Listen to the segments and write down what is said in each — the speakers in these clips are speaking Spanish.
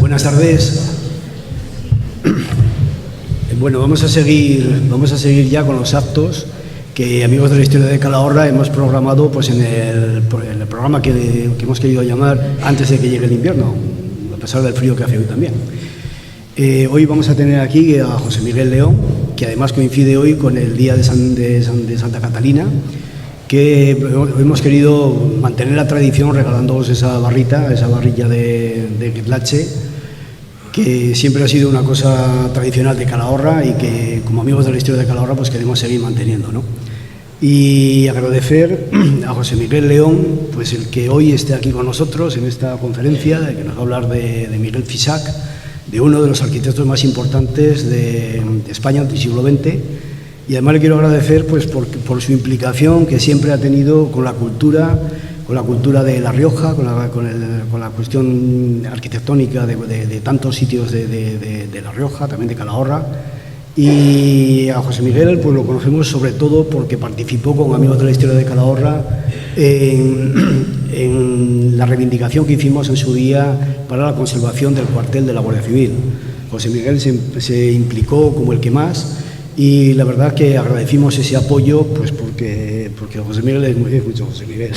Buenas tardes. Bueno, vamos a seguir ya con los actos que Amigos de la Historia de Calahorra hemos programado pues, en el programa que hemos querido llamar Antes de que llegue el invierno, a pesar del frío que hace hoy también. Hoy vamos a tener aquí a José Miguel León, que además coincide hoy con el día de Santa Catalina, que hemos querido mantener la tradición regalándoos esa varilla de guetlache, que siempre ha sido una cosa tradicional de Calahorra y que como Amigos de la Historia de Calahorra pues queremos seguir manteniendo, ¿no? Y agradecer a José Miguel León pues el que hoy esté aquí con nosotros en esta conferencia, que nos va a hablar de Miguel Fisac, de uno de los arquitectos más importantes de España del siglo XX. Y además le quiero agradecer pues, por su implicación que siempre ha tenido con la cultura de La Rioja, con la cuestión arquitectónica de tantos sitios de La Rioja, también de Calahorra. Y a José Miguel pues lo conocemos sobre todo porque participó con Amigos de la Historia de Calahorra en la reivindicación que hicimos en su día para la conservación del cuartel de la Guardia Civil. José Miguel se implicó como el que más. Y la verdad que agradecimos ese apoyo, pues porque José Miguel es mucho José Miguel.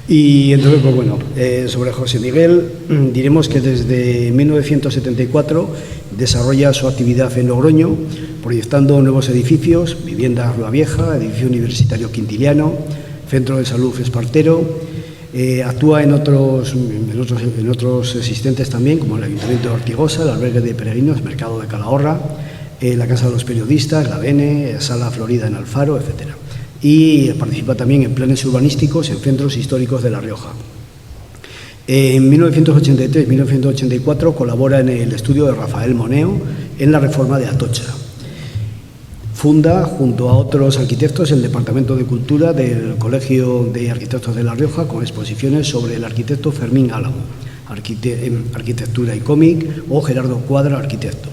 Y entonces, pues bueno, sobre José Miguel diremos que desde 1974 desarrolla su actividad en Logroño, proyectando nuevos edificios, Vivienda Rua Vieja, Edificio Universitario Quintiliano, Centro de Salud Espartero. Actúa en otros existentes también, como el Ayuntamiento de Ortigosa, el Albergue de Peregrinos, Mercado de Calahorra, la Casa de los Periodistas, la BN, Sala Florida en Alfaro, etc. Y participa también en planes urbanísticos en centros históricos de La Rioja. En 1983-1984 colabora en el estudio de Rafael Moneo en la reforma de Atocha. Funda, junto a otros arquitectos, el Departamento de Cultura del Colegio de Arquitectos de La Rioja con exposiciones sobre el arquitecto Fermín Álamo, Arquitectura y Cómic, o Gerardo Cuadra, arquitecto.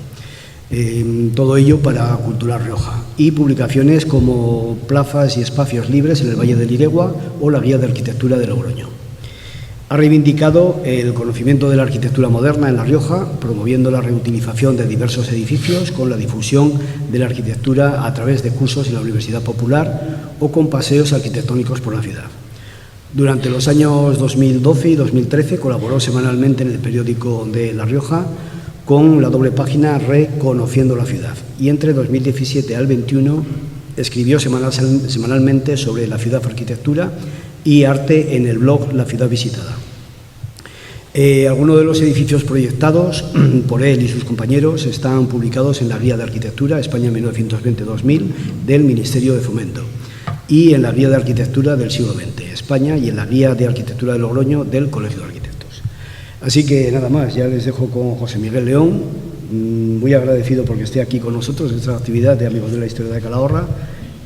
Todo ello para Cultura Rioja, y publicaciones como Plazas y Espacios Libres en el Valle del Iregua o la Guía de Arquitectura de Logroño. Ha reivindicado el conocimiento de la arquitectura moderna en La Rioja, promoviendo la reutilización de diversos edificios con la difusión de la arquitectura a través de cursos en la Universidad Popular o con paseos arquitectónicos por la ciudad. Durante los años 2012 y 2013 colaboró semanalmente en el periódico de La Rioja con la doble página Reconociendo la Ciudad, y entre 2017 al 2021 escribió semanalmente sobre la ciudad, arquitectura y arte en el blog La Ciudad Visitada. Algunos de los edificios proyectados por él y sus compañeros están publicados en la Guía de Arquitectura España 1920-2000 del Ministerio de Fomento y en la Guía de Arquitectura del siglo XX España y en la Guía de Arquitectura de Logroño del Colegio de Arquitectos. Así que nada más, ya les dejo con José Miguel León, muy agradecido porque esté aquí con nosotros en esta actividad de Amigos de la Historia de Calahorra,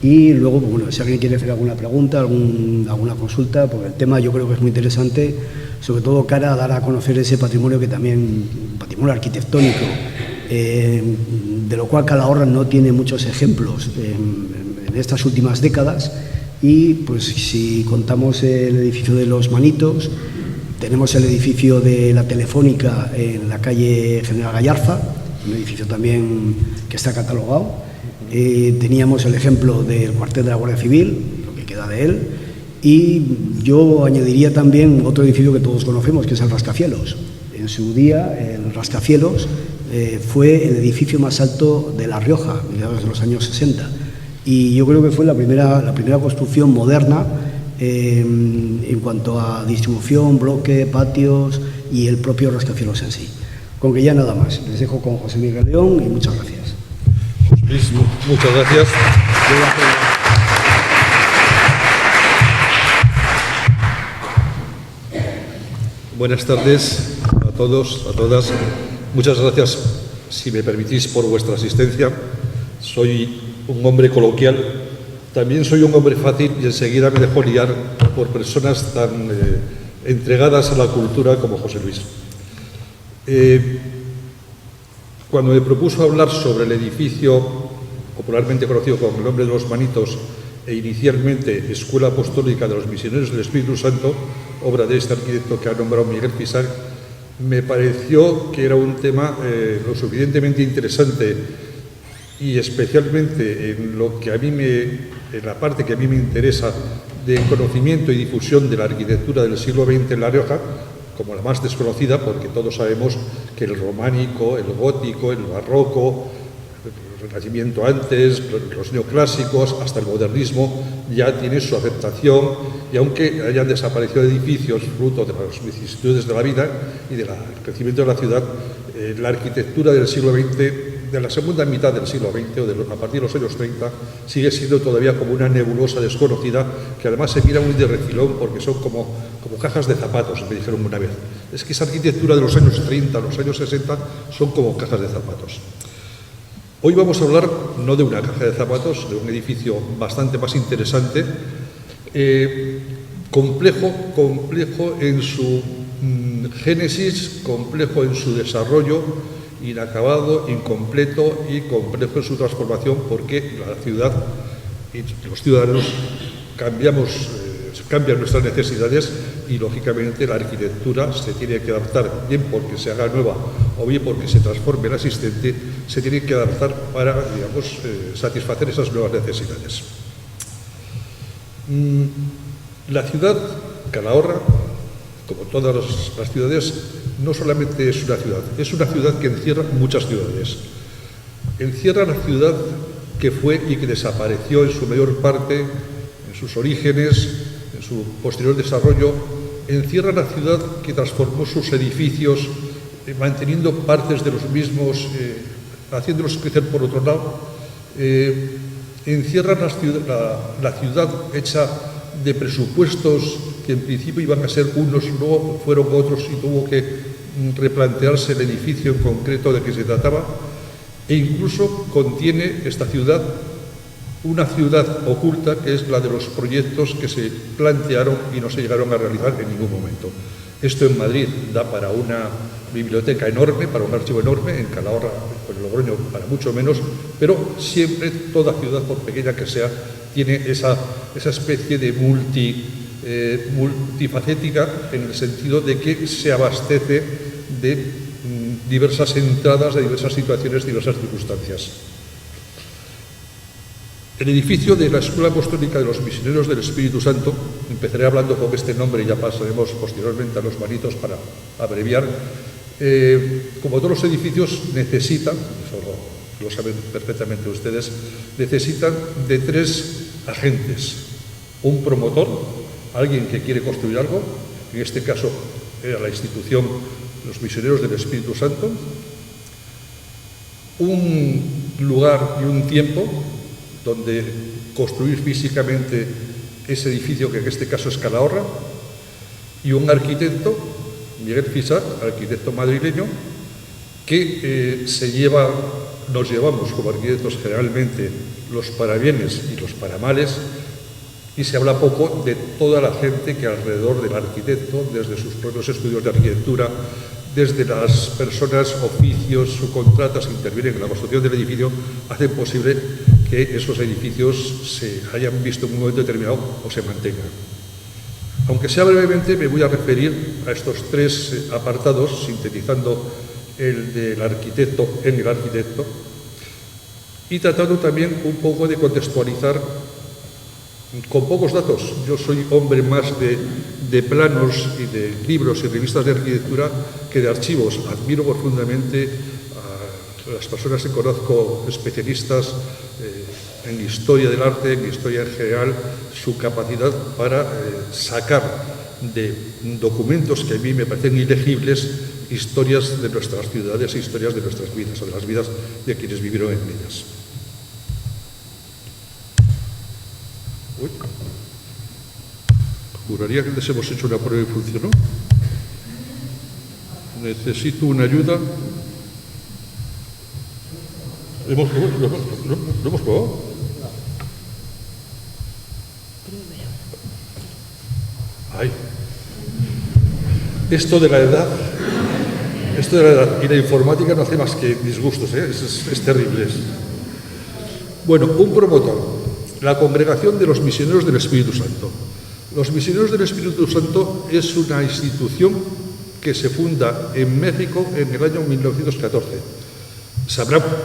y luego, bueno, si alguien quiere hacer alguna pregunta, alguna consulta, porque el tema yo creo que es muy interesante, sobre todo cara a dar a conocer ese patrimonio que también, patrimonio arquitectónico, de lo cual Calahorra no tiene muchos ejemplos en estas últimas décadas, y pues si contamos el edificio de los Manitos, tenemos el edificio de la Telefónica en la calle General Gallarza, un edificio también que está catalogado. Teníamos el ejemplo del cuartel de la Guardia Civil, lo que queda de él, y yo añadiría también otro edificio que todos conocemos, que es el Rascacielos. En su día, el Rascacielos fue el edificio más alto de La Rioja, mediados de los años 60, y yo creo que fue la primera construcción moderna en cuanto a distribución, bloque, patios y el propio rascacielos en sí. Con que ya nada más. Les dejo con José Miguel León y muchas gracias. José Luis, muchas gracias. Buenas tardes a todos, a todas. Muchas gracias, si me permitís, por vuestra asistencia. Soy un hombre coloquial. También soy un hombre fácil y enseguida me dejo liar por personas tan entregadas a la cultura como José Luis. Cuando me propuso hablar sobre el edificio popularmente conocido con el nombre de los Manitos e inicialmente Escuela Apostólica de los Misioneros del Espíritu Santo, obra de este arquitecto que ha nombrado Miguel Fisac, me pareció que era un tema lo suficientemente interesante y especialmente en la parte que a mí me interesa de conocimiento y difusión de la arquitectura del siglo XX en La Rioja, como la más desconocida, porque todos sabemos que el románico, el gótico, el barroco, el renacimiento antes, los neoclásicos, hasta el modernismo, ya tiene su aceptación, y aunque hayan desaparecido edificios fruto de las vicisitudes de la vida y del crecimiento de la ciudad, la arquitectura del siglo XX, de la segunda mitad del siglo XX o a partir de los años 30, sigue siendo todavía como una nebulosa desconocida que además se mira muy de refilón porque son como cajas de zapatos, me dijeron una vez. Es que esa arquitectura de los años 30, los años 60, son como cajas de zapatos. Hoy vamos a hablar no de una caja de zapatos, de un edificio bastante más interesante, complejo en su génesis, complejo en su desarrollo, inacabado, incompleto y complejo en su transformación, porque la ciudad y los ciudadanos cambian nuestras necesidades y, lógicamente, la arquitectura se tiene que adaptar, bien porque se haga nueva o bien porque se transforme la existente, se tiene que adaptar para, digamos, satisfacer esas nuevas necesidades. La ciudad, Calahorra, como todas las ciudades, no solamente es una ciudad que encierra muchas ciudades. Encierra la ciudad que fue y que desapareció en su mayor parte, en sus orígenes, en su posterior desarrollo. Encierra la ciudad que transformó sus edificios, manteniendo partes de los mismos, haciéndolos crecer por otro lado. Encierra la ciudad hecha de presupuestos que en principio iban a ser unos, luego fueron otros y tuvo que replantearse el edificio en concreto de que se trataba, e incluso contiene esta ciudad una ciudad oculta, que es la de los proyectos que se plantearon y no se llegaron a realizar en ningún momento. Esto en Madrid da para una biblioteca enorme, para un archivo enorme, en Calahorra, en Logroño, para mucho menos, pero siempre toda ciudad, por pequeña que sea, tiene esa especie de multifacética, en el sentido de que se abastece de diversas entradas, de diversas situaciones, diversas circunstancias. El edificio de la Escuela Apostólica de los Misioneros del Espíritu Santo, empezaré hablando con este nombre y ya pasaremos posteriormente a los manitos para abreviar, como todos los edificios necesitan, eso lo saben perfectamente ustedes, necesitan de tres agentes: un promotor, alguien que quiere construir algo, en este caso era la institución Los Misioneros del Espíritu Santo, un lugar y un tiempo donde construir físicamente ese edificio, que en este caso es Calahorra, y un arquitecto, Miguel Fisar, arquitecto madrileño, que nos llevamos como arquitectos generalmente los parabienes y los paramales, y se habla poco de toda la gente que alrededor del arquitecto, desde sus propios estudios de arquitectura, desde las personas, oficios, subcontratas que intervienen en la construcción del edificio, hacen posible que esos edificios se hayan visto en un momento determinado o se mantengan. Aunque sea brevemente, me voy a referir a estos tres apartados, sintetizando el del arquitecto en el arquitecto, y tratando también un poco de contextualizar con pocos datos. Yo soy hombre más de planos y de libros y revistas de arquitectura que de archivos. Admiro profundamente a las personas que conozco, especialistas en historia del arte, en historia en general, su capacidad para sacar de documentos que a mí me parecen ilegibles historias de nuestras ciudades e historias de nuestras vidas, o de las vidas de quienes vivieron en ellas. Juraría que les hemos hecho una prueba y funcionó. Necesito una ayuda. ¿Lo hemos probado? Ay. Esto de la edad y la informática no hace más que disgustos, ¿eh? Es terrible. Bueno, un promotor. La Congregación de los Misioneros del Espíritu Santo. Los Misioneros del Espíritu Santo es una institución que se funda en México en el año 1914.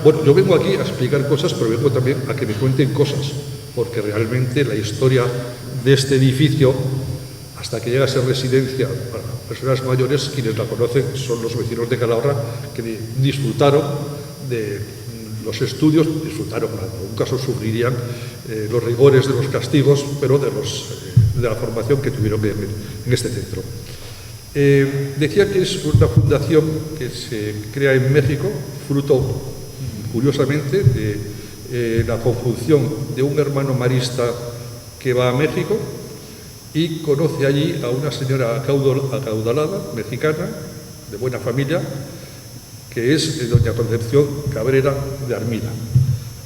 Bueno, yo vengo aquí a explicar cosas, pero vengo también a que me cuenten cosas, porque realmente la historia de este edificio, hasta que llega a ser residencia para personas mayores, quienes la conocen son los vecinos de Calahorra, que disfrutaron de los estudios, disfrutaron, en algún caso sufrirían los rigores de los castigos, pero de la formación que tuvieron en este centro. Decía que es una fundación que se crea en México, fruto, curiosamente, de la conjunción de un hermano marista que va a México y conoce allí a una señora acaudalada, mexicana, de buena familia, que es doña Concepción Cabrera de Armida.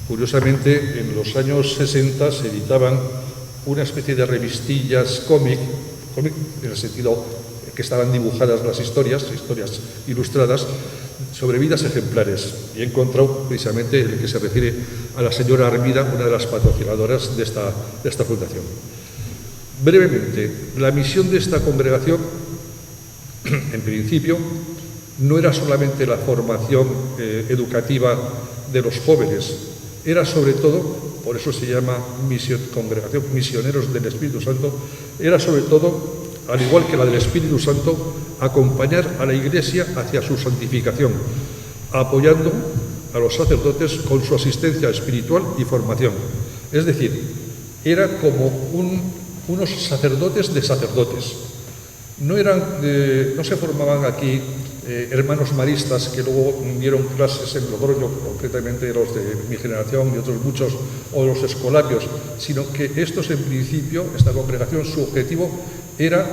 Curiosamente, en los años 60 se editaban una especie de revistillas cómic en el sentido que estaban dibujadas las historias ilustradas, sobre vidas ejemplares. Y he encontrado precisamente el que se refiere a la señora Armida, una de las patrocinadoras de esta fundación. Brevemente, la misión de esta congregación, en principio, no era solamente la formación educativa de los jóvenes, era sobre todo, por eso se llama congregación Misioneros del Espíritu Santo, era sobre todo, al igual que la del Espíritu Santo, acompañar a la Iglesia hacia su santificación, apoyando a los sacerdotes con su asistencia espiritual y formación. Es decir, era como unos sacerdotes de sacerdotes. No se formaban aquí hermanos maristas que luego dieron clases en Logroño, concretamente los de mi generación y otros muchos, o los escolapios, sino que estos en principio, esta congregación, su objetivo era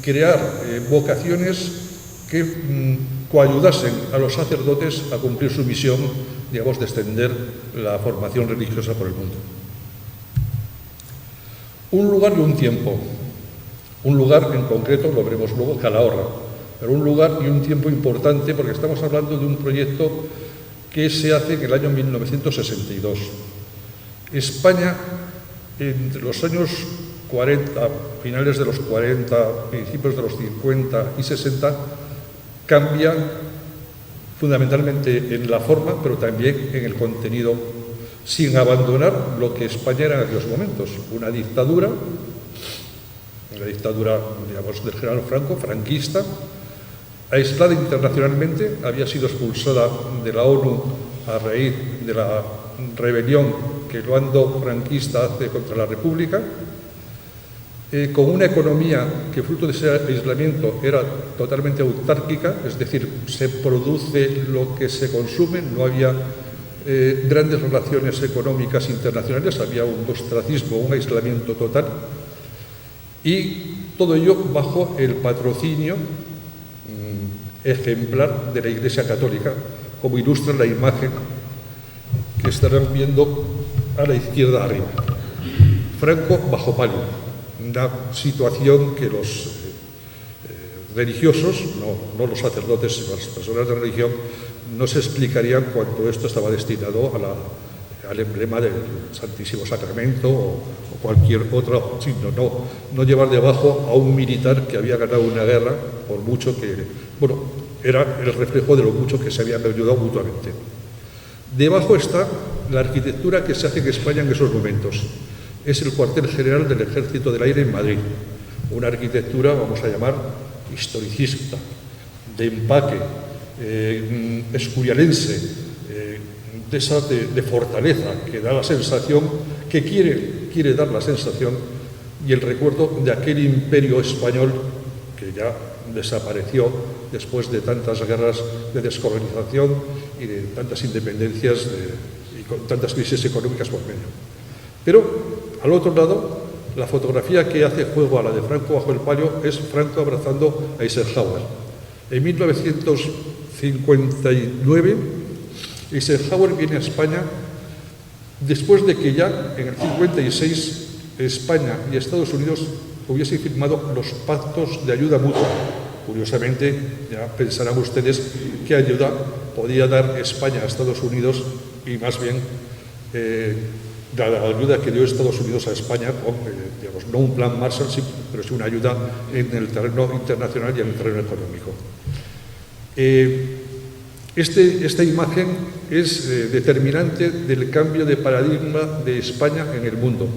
crear vocaciones que coayudasen a los sacerdotes a cumplir su misión, digamos, de extender la formación religiosa por el mundo. Un lugar y un tiempo. Un lugar en concreto, lo veremos luego, Calahorra, pero un lugar y un tiempo importante porque estamos hablando de un proyecto que se hace en el año 1962. España, entre los años 40, finales de los 40, principios de los 50 y 60, cambia fundamentalmente en la forma, pero también en el contenido, sin abandonar lo que España era en aquellos momentos, una dictadura, digamos, del general Franco, franquista, aislada internacionalmente, había sido expulsada de la ONU a raíz de la rebelión que el bando franquista hace contra la República, con una economía que fruto de ese aislamiento era totalmente autárquica, es decir, se produce lo que se consume, no había grandes relaciones económicas internacionales, había un ostracismo, un aislamiento total, y todo ello bajo el patrocinio ejemplar de la Iglesia Católica, como ilustra la imagen que estarán viendo a la izquierda arriba. Franco bajo palio. Una situación que los religiosos, no los sacerdotes, sino las personas de religión, no se explicarían cuánto esto estaba destinado al emblema del Santísimo Sacramento o cualquier otro signo, no llevar debajo a un militar que había ganado una guerra, por mucho que, bueno, era el reflejo de lo mucho que se habían ayudado mutuamente. Debajo está la arquitectura que se hace en España en esos momentos. Es el cuartel general del Ejército del Aire en Madrid. Una arquitectura, vamos a llamar, historicista, de empaque, escurialense, de fortaleza, que da la sensación, que quiere dar la sensación y el recuerdo de aquel imperio español que ya desapareció después de tantas guerras de descolonización y de tantas independencias y con tantas crisis económicas por medio. Pero, al otro lado, la fotografía que hace juego a la de Franco bajo el palio es Franco abrazando a Eisenhower. En 1959, Eisenhower viene a España después de que ya en el 56 España y Estados Unidos hubiesen firmado los pactos de ayuda mutua. Curiosamente, ya pensarán ustedes qué ayuda podía dar España a Estados Unidos y más bien la ayuda que dio Estados Unidos a España con digamos, no un plan Marshall, sí, pero sí una ayuda en el terreno internacional y en el terreno económico. Esta imagen es determinante del cambio de paradigma de España en el mundo.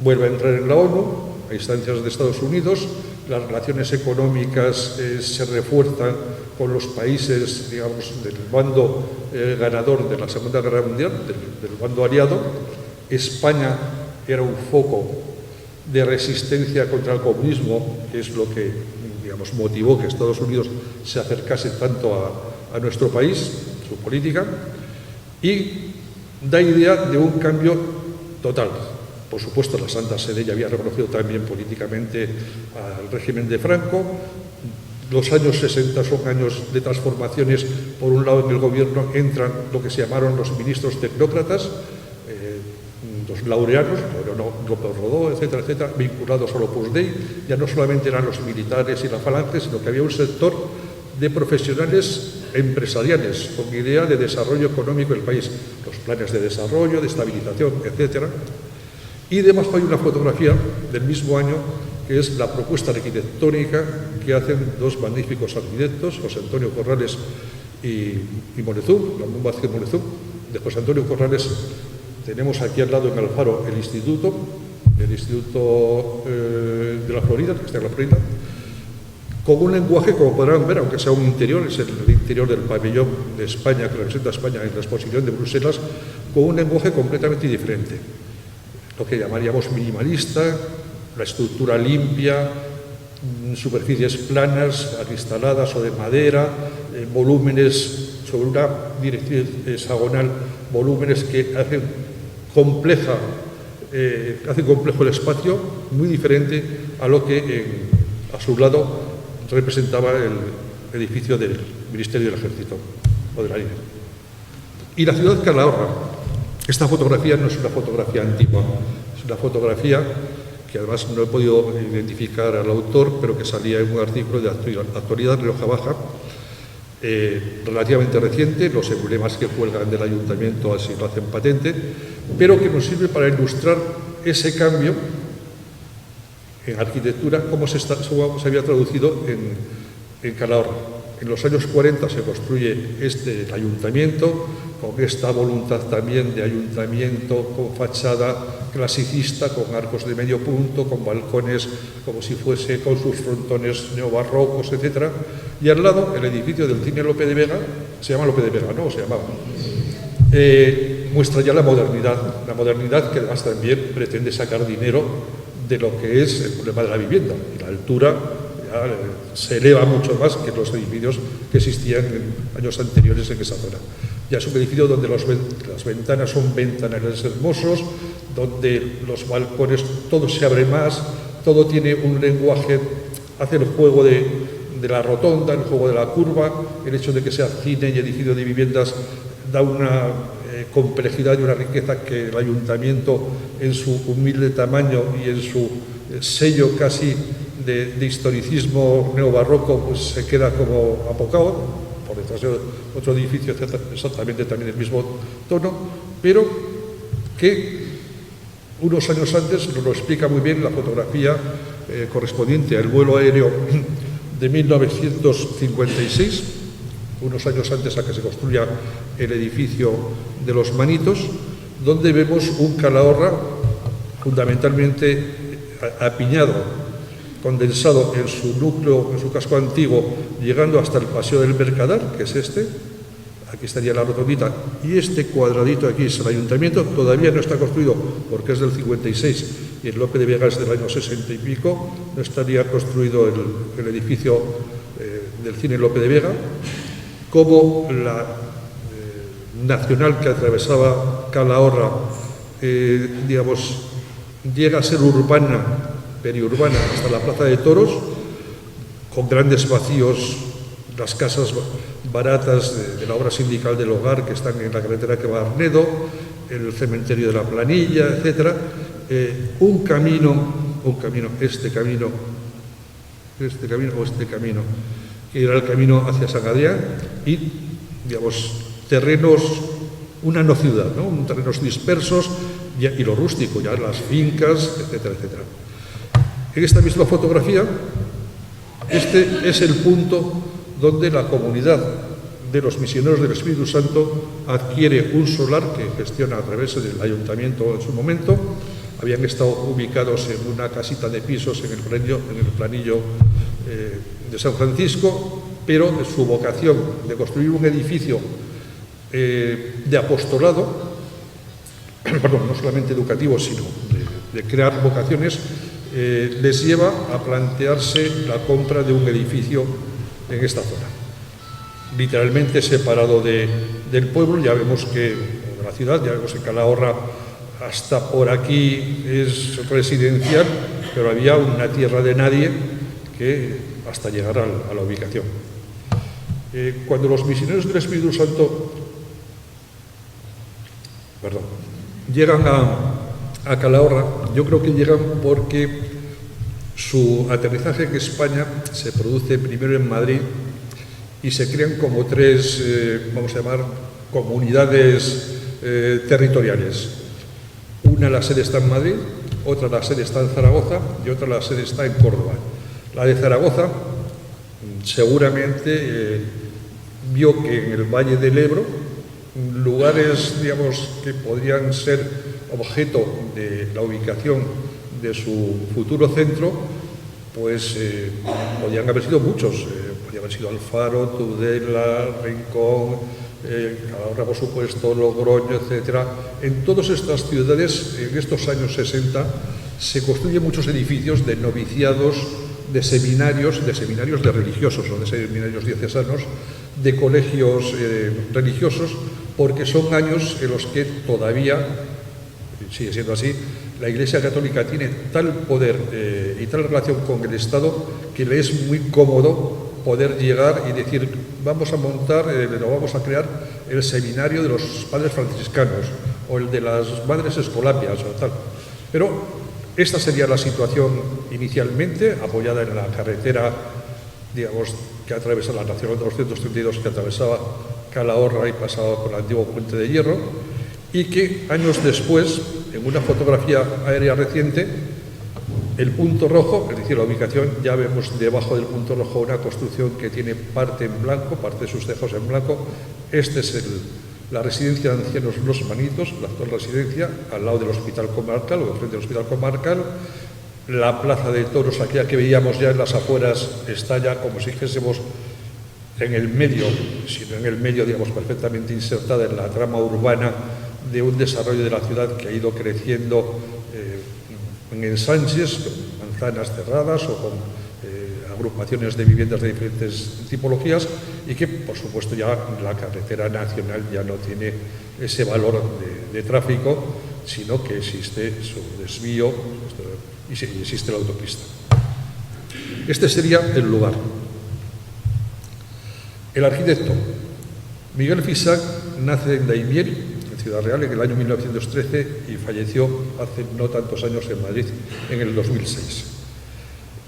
Vuelve a entrar en la ONU, a instancias de Estados Unidos, las relaciones económicas se refuerzan con los países, digamos, del bando ganador de la Segunda Guerra Mundial, del bando aliado. España era un foco de resistencia contra el comunismo, que es lo que, digamos, motivó que Estados Unidos se acercase tanto a nuestro país, su política, y da idea de un cambio total. Por supuesto, la Santa Sede ya había reconocido también políticamente al régimen de Franco. Los años 60 son años de transformaciones. Por un lado, en el gobierno entran lo que se llamaron los ministros tecnócratas, los laureanos, López Rodó, etcétera, etcétera, vinculados al Opus Dei. Ya no solamente eran los militares y la falange, sino que había un sector de profesionales empresariales con idea de desarrollo económico del país, los planes de desarrollo, de estabilización, etcétera. Y además hay una fotografía del mismo año que es la propuesta arquitectónica que hacen dos magníficos arquitectos, José Antonio Corrales y Monezú, la Fundación Monezú. De José Antonio Corrales tenemos aquí al lado en Alfaro el Instituto de la Florida, que está en la Florida, con un lenguaje, como podrán ver, aunque sea un interior, es el interior del pabellón de España, que representa a España en la exposición de Bruselas, con un lenguaje completamente diferente. Lo que llamaríamos minimalista, la estructura limpia, superficies planas, acristaladas o de madera, volúmenes sobre una dirección hexagonal, volúmenes que hacen complejo el espacio, muy diferente a lo que a su lado representaba el edificio del Ministerio del Ejército o de la línea. Y la ciudad de Calahorra. Esta fotografía no es una fotografía antigua, es una fotografía que además no he podido identificar al autor, pero que salía en un artículo de Actualidad Rioja Baja, relativamente reciente. Los emblemas que cuelgan del ayuntamiento así lo hacen patente, pero que nos sirve para ilustrar ese cambio en arquitectura, cómo se había traducido en Calahorra. En los años 40 se construye el ayuntamiento, con esta voluntad también de ayuntamiento con fachada clasicista, con arcos de medio punto, con balcones como si fuese con sus frontones neobarrocos, etc. Y al lado, el edificio del Cine Lope de Vega, se llama Lope de Vega, ¿no? Se llamaba. Muestra ya la modernidad que además también pretende sacar dinero de lo que es el problema de la vivienda. Y la altura se eleva mucho más que los edificios que existían en años anteriores en esa zona. Ya es un edificio donde las ventanas son ventanales hermosos, donde los balcones, todo se abre más, todo tiene un lenguaje, hace el juego de la rotonda, el juego de la curva, el hecho de que sea cine y edificio de viviendas da una complejidad y una riqueza que el ayuntamiento, en su humilde tamaño y en su sello casi de historicismo neobarroco, pues se queda como apocado. Por detrás de otro edificio exactamente también el mismo tono, pero que unos años antes nos lo explica muy bien la fotografía correspondiente al vuelo aéreo de 1956, unos años antes a que se construya el edificio de los Manitos, donde vemos un Calahorra fundamentalmente apiñado, condensado en su núcleo, en su casco antiguo, llegando hasta el Paseo del Mercadal, que es este. Aquí estaría la rotondita, y este cuadradito aquí es el ayuntamiento. Todavía no está construido porque es del 56 y el Lope de Vega es del año 60 y pico. No estaría construido el edificio del Cine Lope de Vega. Como la nacional que atravesaba Calahorra, digamos, llega a ser urbana, periurbana, hasta la Plaza de Toros, con grandes vacíos, las casas baratas de la obra sindical del hogar que están en la carretera que va a Arnedo, el cementerio de la Planilla, etc. Un camino, este camino, que era el camino hacia San Adrián, y, digamos, terrenos, una no ciudad, ¿no? Terrenos dispersos y lo rústico, ya las fincas, etcétera, etcétera. En esta misma fotografía, este es el punto donde la comunidad de los misioneros del Espíritu Santo adquiere un solar que gestiona a través del ayuntamiento en su momento. Habían estado ubicados en una casita de pisos en el planillo de San Francisco, pero su vocación de construir un edificio de apostolado, no solamente educativo, sino de crear vocaciones, les lleva a plantearse la compra de un edificio en esta zona, literalmente separado del pueblo. Ya vemos que, de la ciudad, ya vemos que Calahorra hasta por aquí es residencial, pero había una tierra de nadie que hasta llegar a la ubicación. Cuando los misioneros del Espíritu Santo llegan a Calahorra, yo creo que llegan porque su aterrizaje en España se produce primero en Madrid y se crean como tres, vamos a llamar, comunidades territoriales. Una, la sede está en Madrid, otra, la sede está en Zaragoza y otra, la sede está en Córdoba. La de Zaragoza seguramente vio que en el Valle del Ebro, lugares, digamos, que podrían ser objeto de la ubicación de su futuro centro, pues podían haber sido muchos. Podían haber sido Alfaro, Tudela, Rincón, Calahorra, por supuesto, Logroño, etc. En todas estas ciudades, en estos años 60, se construyen muchos edificios de noviciados, de seminarios de religiosos o de seminarios diocesanos, de colegios religiosos, porque son años en los que todavía, sigue siendo así, la Iglesia Católica tiene tal poder y tal relación con el Estado que le es muy cómodo poder llegar y decir: vamos a montar, vamos a crear el seminario de los padres franciscanos o el de las madres escolapias o tal. Pero esta sería la situación inicialmente, apoyada en la carretera, digamos, que atraviesa la Nacional 232, que atravesaba Calahorra y pasaba por el antiguo Puente de Hierro, y que años después, en una fotografía aérea reciente, el punto rojo, es decir, la ubicación, ya vemos debajo del punto rojo una construcción que tiene parte en blanco, parte de sus tejos en blanco. Este es la residencia de ancianos Los Manitos, la actual residencia, al lado del Hospital Comarcal, o frente al Hospital Comarcal. La plaza de toros, aquella que veíamos ya en las afueras, está ya como si dijésemos en el medio, sino en el medio, digamos, perfectamente insertada en la trama urbana de un desarrollo de la ciudad que ha ido creciendo en ensanches, con manzanas cerradas o con agrupaciones de viviendas de diferentes tipologías, y que, por supuesto, ya la carretera nacional ya no tiene ese valor de tráfico, sino que existe su desvío y existe la autopista. Este sería el lugar. El arquitecto Miguel Fisac nace en Daimiel, en Ciudad Real, en el año 1913 y falleció hace no tantos años en Madrid, en el 2006.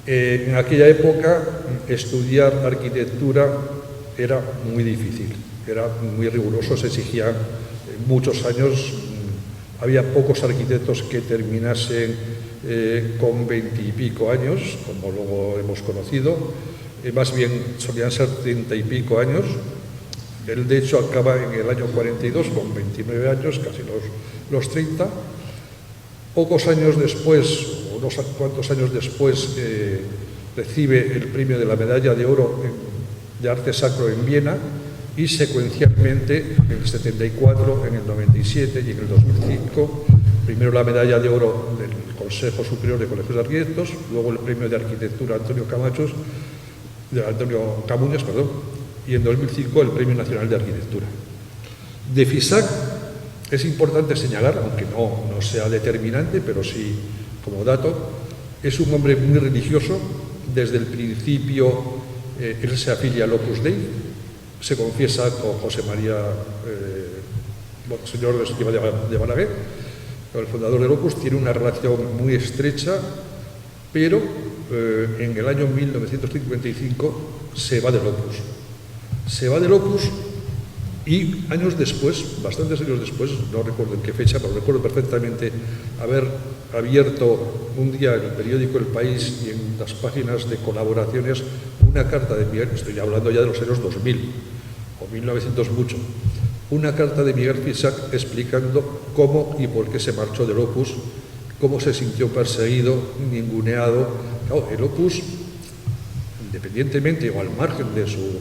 En aquella época, estudiar arquitectura era muy difícil, era muy riguroso, se exigían muchos años. Había pocos arquitectos que terminasen con 20 y pico años, como luego hemos conocido. Más bien solían ser 30 y pico años. Él, de hecho, acaba en el año 42, con 29 años, casi los 30. Pocos años después, unos cuantos años después, recibe el premio de la Medalla de Oro de Arte Sacro en Viena, y secuencialmente, en el 74, en el 97 y en el 2005, primero la Medalla de Oro del Consejo Superior de Colegios de Arquitectos, luego el premio de Arquitectura Antonio Camuñas, y en 2005 el Premio Nacional de Arquitectura. De Fisac es importante señalar, aunque no sea determinante, pero sí como dato, es un hombre muy religioso. Desde el principio él se afilia al Opus Dei, se confiesa con José María, señor de Balaguer, el fundador del Opus. Tiene una relación muy estrecha, pero en el año 1955 se va del Opus. Se va del Opus y años después, bastantes años después, no recuerdo en qué fecha, pero recuerdo perfectamente haber abierto un día en el periódico El País y en las páginas de colaboraciones una carta de Miguel, estoy hablando ya de los años 2000 o 1900 mucho, una carta de Miguel Fisac explicando cómo y por qué se marchó del Opus, cómo se sintió perseguido, ninguneado. Claro, el Opus, independientemente o al margen de su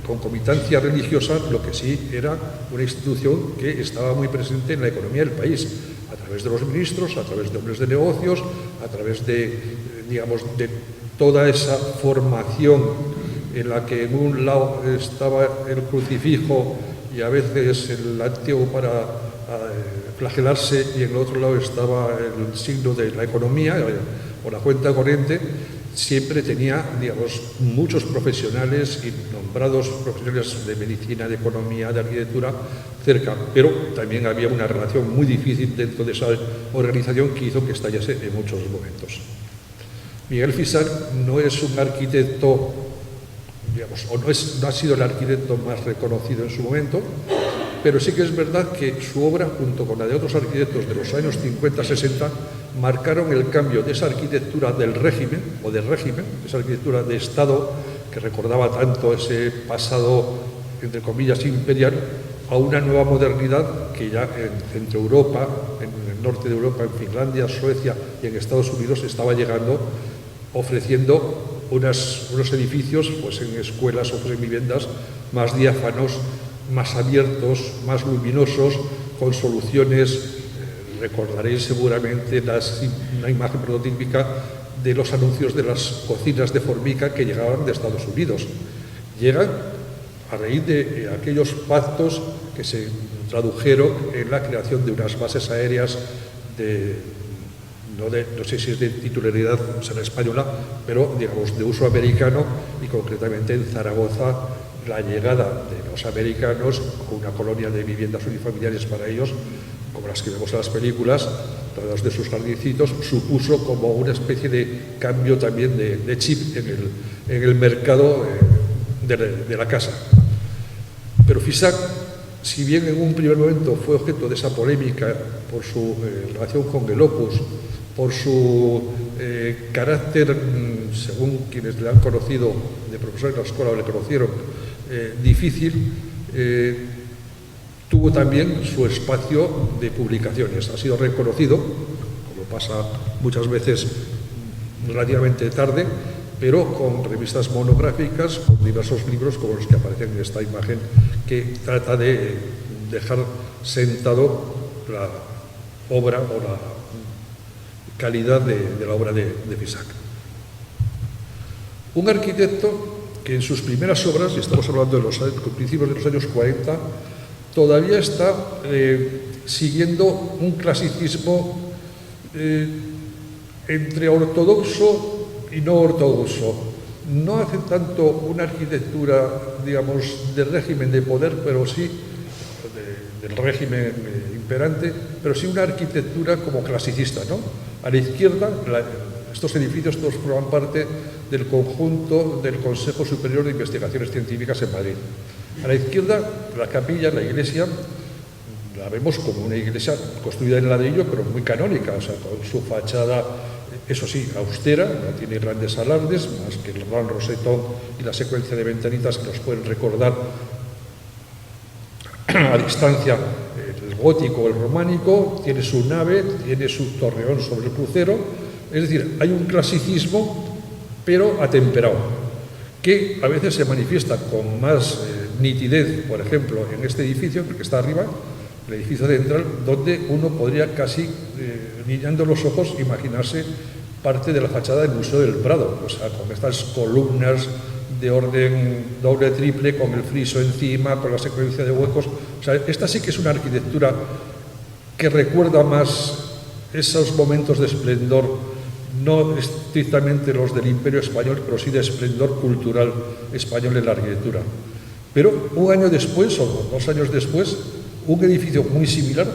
concomitancia religiosa, lo que sí era una institución que estaba muy presente en la economía del país, a través de los ministros, a través de hombres de negocios, a través de, digamos, de toda esa formación en la que en un lado estaba el crucifijo y a veces el látigo para flagelarse, y en el otro lado estaba el signo de la economía o la cuenta corriente. Siempre tenía, digamos, muchos profesionales y nombrados profesionales de medicina, de economía, de arquitectura cerca, pero también había una relación muy difícil dentro de esa organización que hizo que estallase en muchos momentos. Miguel Fisac no es un arquitecto, digamos, o no ha sido el arquitecto más reconocido en su momento, pero sí que es verdad que su obra, junto con la de otros arquitectos de los años 50-60, marcaron el cambio de esa arquitectura del régimen, o del régimen, esa arquitectura de Estado que recordaba tanto ese pasado, entre comillas, imperial, a una nueva modernidad que ya en Centro Europa, en el norte de Europa, en Finlandia, Suecia y en Estados Unidos estaba llegando, ofreciendo unos edificios, pues en escuelas o en viviendas, más diáfanos, más abiertos, más luminosos, con soluciones. Recordaréis seguramente una imagen prototípica de los anuncios de las cocinas de Formica que llegaban de Estados Unidos. Llegan a raíz de aquellos pactos que se tradujeron en la creación de unas bases aéreas no sé si es de titularidad española, pero digamos de uso americano, y concretamente en Zaragoza la llegada de los americanos con una colonia de viviendas unifamiliares para ellos, como las que vemos en las películas, todos de sus jardincitos, supuso como una especie de cambio también de chip en el mercado de la casa. Pero Fisac, si bien en un primer momento fue objeto de esa polémica por su relación con el Opus, por su carácter, según quienes le han conocido, de profesor de la escuela o le conocieron, difícil, tuvo también su espacio de publicaciones. Ha sido reconocido, como pasa muchas veces relativamente tarde, pero con revistas monográficas, con diversos libros como los que aparecen en esta imagen, que trata de dejar sentado la obra o la calidad de la obra de Fisac. Un arquitecto que en sus primeras obras, y estamos hablando de los principios de los años 40, todavía está siguiendo un clasicismo entre ortodoxo y no ortodoxo. No hace tanto una arquitectura, digamos, de régimen de poder, pero sí del régimen imperante, pero sí una arquitectura como clasicista, ¿no? A la izquierda, estos edificios todos forman parte del conjunto del Consejo Superior de Investigaciones Científicas en Madrid. A la izquierda, la capilla, la iglesia, la vemos como una iglesia construida en ladrillo, pero muy canónica, o sea, con su fachada, eso sí, austera, no tiene grandes alardes, más que el gran rosetón y la secuencia de ventanitas que nos pueden recordar a distancia el gótico o el románico. Tiene su nave, tiene su torreón sobre el crucero, es decir, hay un clasicismo, pero atemperado, que a veces se manifiesta con más nitidez, por ejemplo, en este edificio, porque está arriba, el edificio central, donde uno podría casi, guiñando los ojos, imaginarse parte de la fachada del Museo del Prado, o sea, con estas columnas de orden doble, triple, con el friso encima, con la secuencia de huecos. O sea, esta sí que es una arquitectura que recuerda más esos momentos de esplendor, no estrictamente los del Imperio Español, pero sí de esplendor cultural español en la arquitectura. Pero un año después, o 2 años después, un edificio muy similar,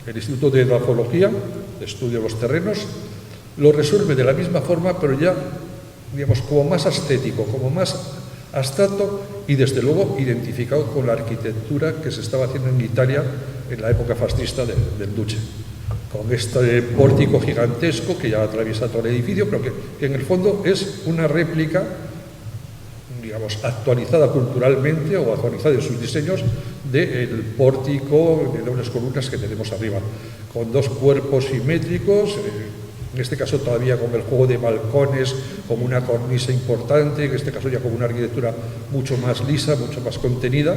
el Instituto de Edafología, de estudio de los terrenos, lo resuelve de la misma forma, pero ya, digamos, como más estético, como más abstracto y, desde luego, identificado con la arquitectura que se estaba haciendo en Italia en la época fascista del Duce. con este pórtico gigantesco que ya atraviesa todo el edificio, pero que en el fondo es una réplica, digamos, actualizada culturalmente o actualizada en sus diseños del pórtico de unas columnas que tenemos arriba, con dos cuerpos simétricos, en este caso todavía con el juego de balcones, como una cornisa importante, en este caso ya con una arquitectura mucho más lisa, mucho más contenida,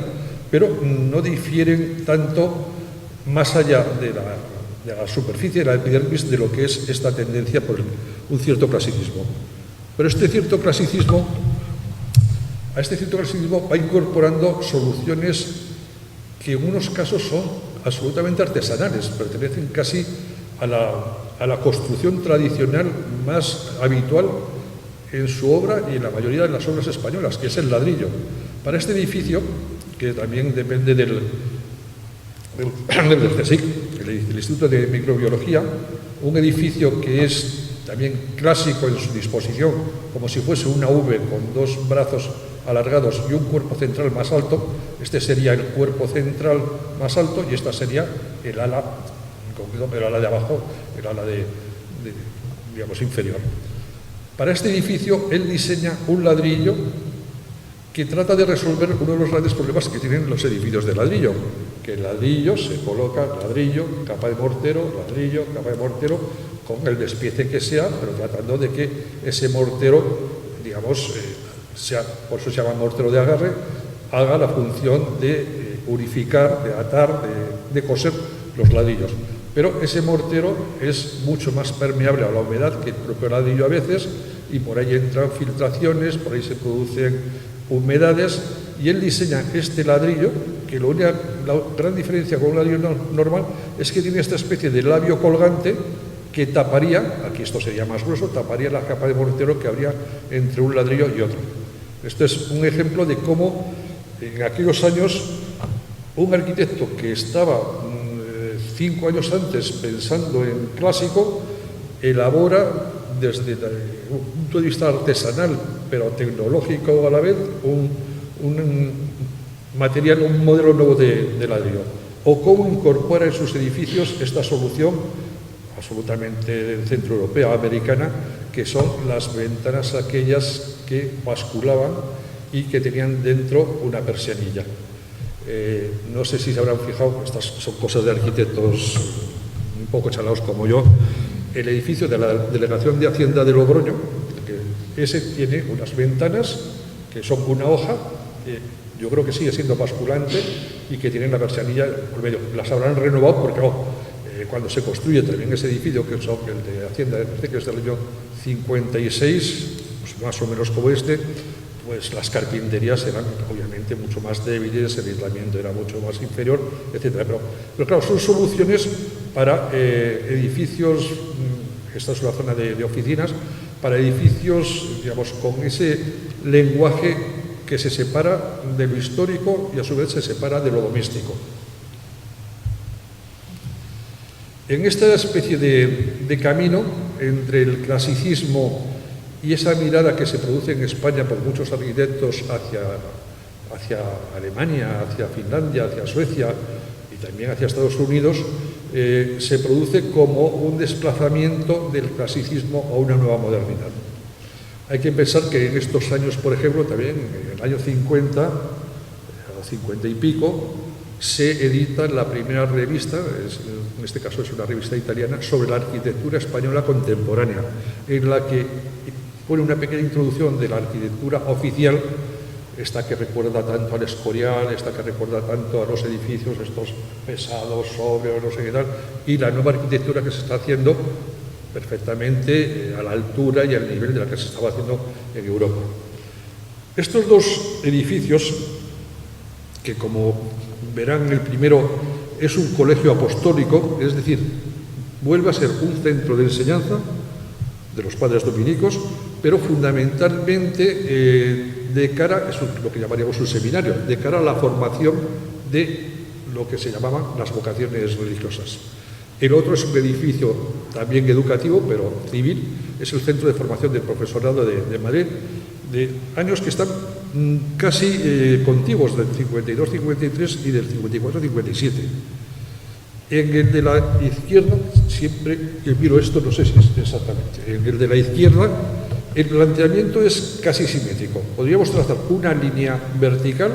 pero no difieren tanto más allá de la superficie, de la epidermis, de lo que es esta tendencia por un cierto clasicismo. Pero a este cierto clasicismo va incorporando soluciones que en unos casos son absolutamente artesanales, pertenecen casi a la construcción tradicional más habitual en su obra y en la mayoría de las obras españolas, que es el ladrillo. Para este edificio, que también depende del CSIC, el Instituto de Microbiología, un edificio que es también clásico en su disposición, como si fuese una V con dos brazos alargados y un cuerpo central más alto. Este sería el cuerpo central más alto y esta sería el ala, el ala de abajo, el ala digamos, inferior. Para este edificio, él diseña un ladrillo que trata de resolver uno de los grandes problemas que tienen los edificios de ladrillo, que el ladrillo se coloca, ladrillo, capa de mortero, ladrillo, capa de mortero, con el despiece que sea, pero tratando de que ese mortero, digamos, por eso se llama mortero de agarre, haga la función de unificar, de atar, de coser los ladrillos. Pero ese mortero es mucho más permeable a la humedad que el propio ladrillo a veces, y por ahí entran filtraciones, por ahí se producen humedades, y él diseña este ladrillo, que la gran diferencia con un ladrillo normal es que tiene esta especie de labio colgante que taparía, aquí esto sería más grueso, taparía la capa de mortero que habría entre un ladrillo y otro. Esto es un ejemplo de cómo en aquellos años un arquitecto que estaba 5 años antes pensando en clásico, elabora desde un punto de vista artesanal, pero tecnológico a la vez, un material, un modelo nuevo de ladrillo. O cómo incorpora en sus edificios esta solución absolutamente centroeuropea, americana, que son las ventanas aquellas que basculaban y que tenían dentro una persianilla. No sé si se habrán fijado, estas son cosas de arquitectos un poco chalados como yo, el edificio de la Delegación de Hacienda de Logroño, que ese tiene unas ventanas que son una hoja, que yo creo que sigue siendo basculante y que tienen la persianilla por medio. Las habrán renovado porque cuando se construye también ese edificio, que es el de Hacienda, que es del año 56, pues más o menos como este, pues las carpinterías eran obviamente mucho más débiles, el aislamiento era mucho más inferior, etc. Pero claro, son soluciones para edificios, esta es una zona de oficinas, para edificios, digamos, con ese lenguaje que se separa de lo histórico y a su vez se separa de lo doméstico. En esta especie de camino entre el clasicismo y esa mirada que se produce en España por muchos arquitectos hacia Alemania, hacia Finlandia, hacia Suecia y también hacia Estados Unidos, se produce como un desplazamiento del clasicismo a una nueva modernidad. Hay que pensar que en estos años, por ejemplo, también en el año 50, o 50 y pico, se edita la primera revista, en este caso es una revista italiana, sobre la arquitectura española contemporánea, en la que pone una pequeña introducción de la arquitectura oficial, esta que recuerda tanto al Escorial, esta que recuerda tanto a los edificios, estos pesados, sobrios, no sé qué tal, y la nueva arquitectura que se está haciendo perfectamente a la altura y al nivel de la que se estaba haciendo en Europa. Estos dos edificios, que como verán, el primero es un colegio apostólico, es decir, vuelve a ser un centro de enseñanza de los padres dominicos, pero fundamentalmente de cara, es lo que llamaríamos un seminario, de cara a la formación de lo que se llamaban las vocaciones religiosas. El otro es un edificio también educativo, pero civil, es el Centro de Formación del Profesorado de Madrid, de años que están casi contiguos, del 52-53 y del 54-57. En el de la izquierda, siempre que miro esto, no sé si es exactamente, en el de la izquierda, el planteamiento es casi simétrico. Podríamos trazar una línea vertical,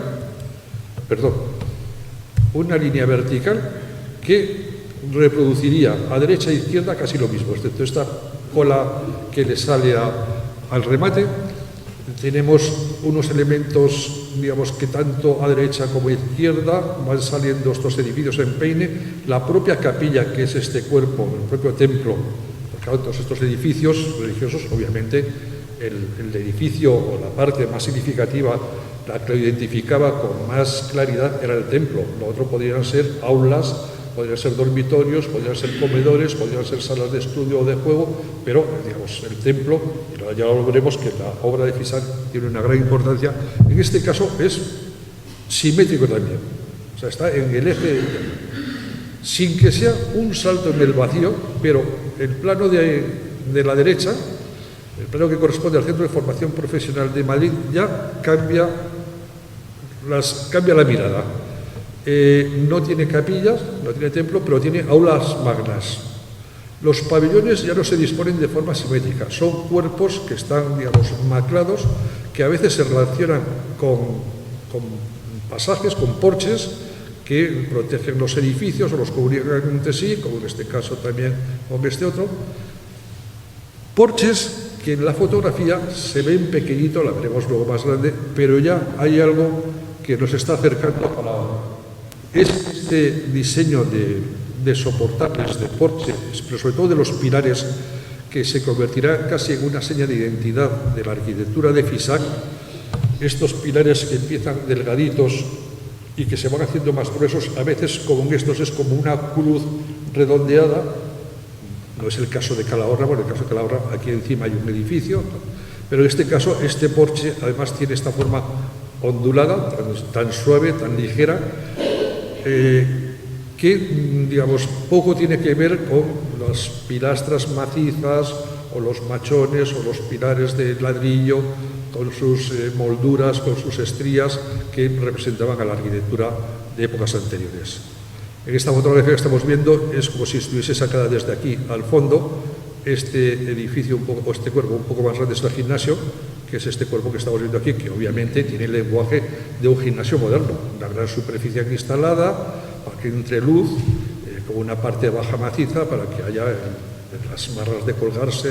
que reproduciría a derecha e izquierda casi lo mismo, excepto esta cola que le sale al remate. Tenemos unos elementos, digamos, que tanto a derecha como a izquierda van saliendo estos edificios en peine. La propia capilla, que es este cuerpo, el propio templo, porque claro, todos estos edificios religiosos, obviamente, el edificio o la parte más significativa, la que lo identificaba con más claridad, era el templo. Lo otro podrían ser aulas, podrían ser dormitorios, podrían ser comedores, podrían ser salas de estudio o de juego, pero, digamos, el templo, y ya lo veremos que la obra de Fisac tiene una gran importancia, en este caso es simétrico también, o sea, está en el eje, sin que sea un salto en el vacío, pero el plano de la derecha, el plano que corresponde al Centro de Formación Profesional de Madrid, ya cambia la mirada. No tiene capillas, no tiene templo, pero tiene aulas magnas. Los pabellones ya no se disponen de forma simétrica, son cuerpos que están, digamos, maclados, que a veces se relacionan con pasajes, con porches, que protegen los edificios o los comunican entre sí, como en este caso también con este otro. Porches que en la fotografía se ven pequeñito, la veremos luego más grande, pero ya hay algo que nos está acercando a la... Este diseño de soportables, de porches, pero sobre todo de los pilares, que se convertirá casi en una seña de identidad de la arquitectura de Fisac, estos pilares que empiezan delgaditos y que se van haciendo más gruesos, a veces como en estos es como una cruz redondeada. No es el caso de Calahorra, bueno, en el caso de Calahorra aquí encima hay un edificio, pero en este caso este porche además tiene esta forma ondulada, tan suave, tan ligera, que, digamos, poco tiene que ver con las pilastras macizas o los machones o los pilares de ladrillo con sus molduras, con sus estrías que representaban a la arquitectura de épocas anteriores. En esta fotografía que estamos viendo es como si estuviese sacada desde aquí al fondo. Este edificio, o este cuerpo un poco más grande es el gimnasio, que es este cuerpo que estamos viendo aquí, que obviamente tiene el lenguaje de un gimnasio moderno, una gran superficie aquí instalada, para que entre luz, con una parte baja maciza, para que haya las barras de colgarse,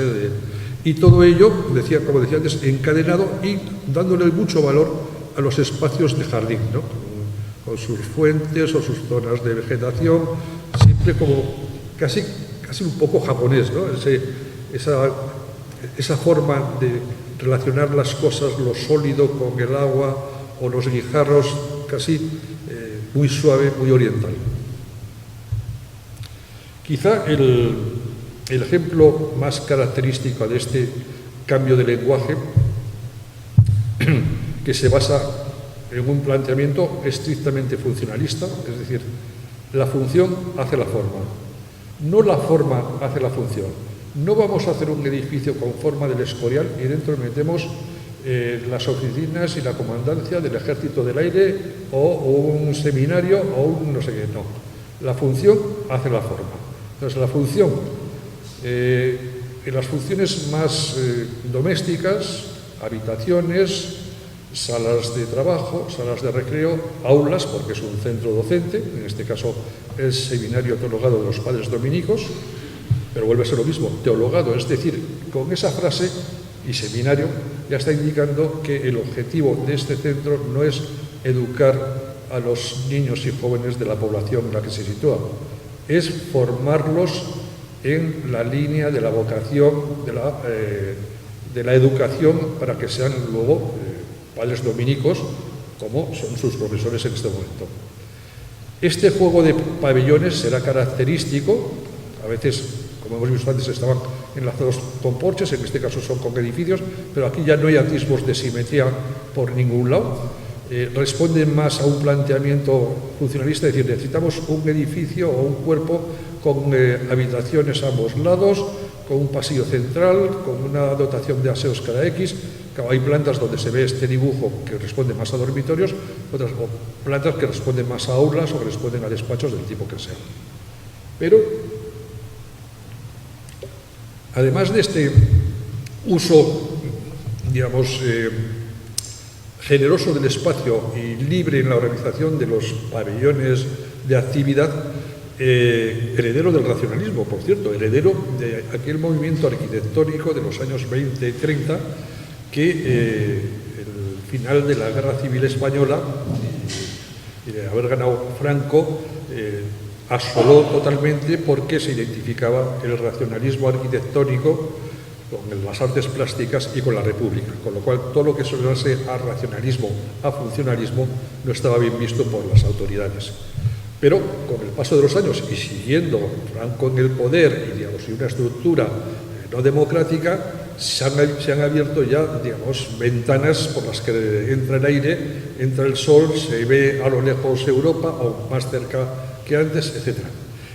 y todo ello, como decía antes, encadenado y dándole mucho valor a los espacios de jardín, ¿no? Con sus fuentes o sus zonas de vegetación, siempre como casi un poco japonés, ¿no? Esa forma de relacionar las cosas, lo sólido con el agua o los guijarros, casi muy suave, muy oriental. Quizá el ejemplo más característico de este cambio de lenguaje, que se basa en un planteamiento estrictamente funcionalista, es decir, la función hace la forma, no la forma hace la función. No vamos a hacer un edificio con forma del Escorial y dentro metemos las oficinas y la comandancia del Ejército del Aire o un seminario o un no sé qué, no. La función hace la forma. Entonces la función, en las funciones más domésticas, habitaciones, salas de trabajo, salas de recreo, aulas, porque es un centro docente, en este caso el seminario teologado de los padres dominicos, pero vuelve a ser lo mismo, teologado, es decir, con esa frase y seminario ya está indicando que el objetivo de este centro no es educar a los niños y jóvenes de la población en la que se sitúa, es formarlos en la línea de la vocación, de la educación, para que sean luego padres dominicos, como son sus profesores en este momento. Este juego de pabellones será característico, a veces, como hemos visto antes, estaban enlazados con porches, en este caso son con edificios, pero aquí ya no hay atisbos de simetría por ningún lado. Responden más a un planteamiento funcionalista, es decir, necesitamos un edificio o un cuerpo con habitaciones a ambos lados, con un pasillo central, con una dotación de aseos cada X. Claro, hay plantas donde se ve este dibujo que responde más a dormitorios, otras plantas que responden más a aulas o que responden a despachos del tipo que sea. Pero, además de este uso, digamos, generoso del espacio y libre en la organización de los pabellones de actividad, heredero del racionalismo, por cierto, heredero de aquel movimiento arquitectónico de los años 20 y 30 que el final de la Guerra Civil Española y de haber ganado Franco asoló totalmente, porque se identificaba el racionalismo arquitectónico con las artes plásticas y con la República, con lo cual todo lo que sonase a racionalismo, a funcionalismo, no estaba bien visto por las autoridades. Pero con el paso de los años y siguiendo Franco en el poder y, digamos, y una estructura no democrática, se han abierto ya, digamos, ventanas por las que entra el aire, entra el sol, se ve a lo lejos Europa o más cerca que antes, etc.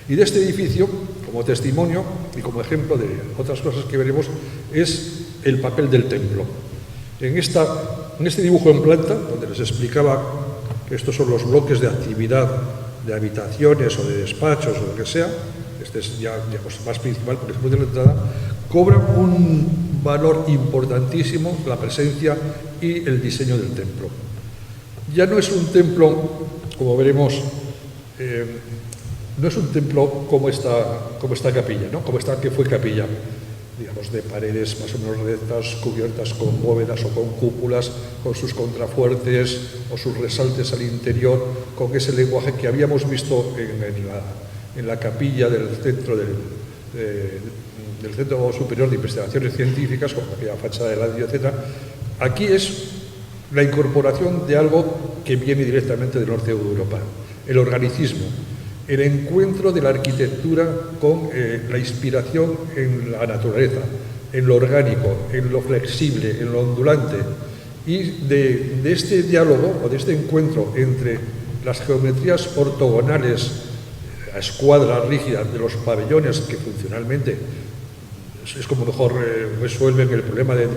Y de este edificio, como testimonio y como ejemplo de otras cosas que veremos, es el papel del templo. En este dibujo en planta, donde les explicaba que estos son los bloques de actividad de habitaciones o de despachos o lo que sea, este es ya, digamos, más principal porque después de la entrada, cobra un valor importantísimo la presencia y el diseño del templo. Ya no es un templo, como veremos, no es un templo como esta capilla, ¿no? Como esta que fue capilla, digamos, de paredes más o menos rectas, cubiertas con bóvedas o con cúpulas, con sus contrafuertes o sus resaltes al interior, con ese lenguaje que habíamos visto en la capilla del centro del Centro Superior de Investigaciones Científicas, con aquella fachada de ladrillo, etc. Aquí es la incorporación de algo que viene directamente del norte de Europa, el organicismo, el encuentro de la arquitectura con la inspiración en la naturaleza, en lo orgánico, en lo flexible, en lo ondulante, y de este diálogo o de este encuentro entre las geometrías ortogonales, a escuadra rígida de los pabellones, que funcionalmente es como mejor resuelven el problema de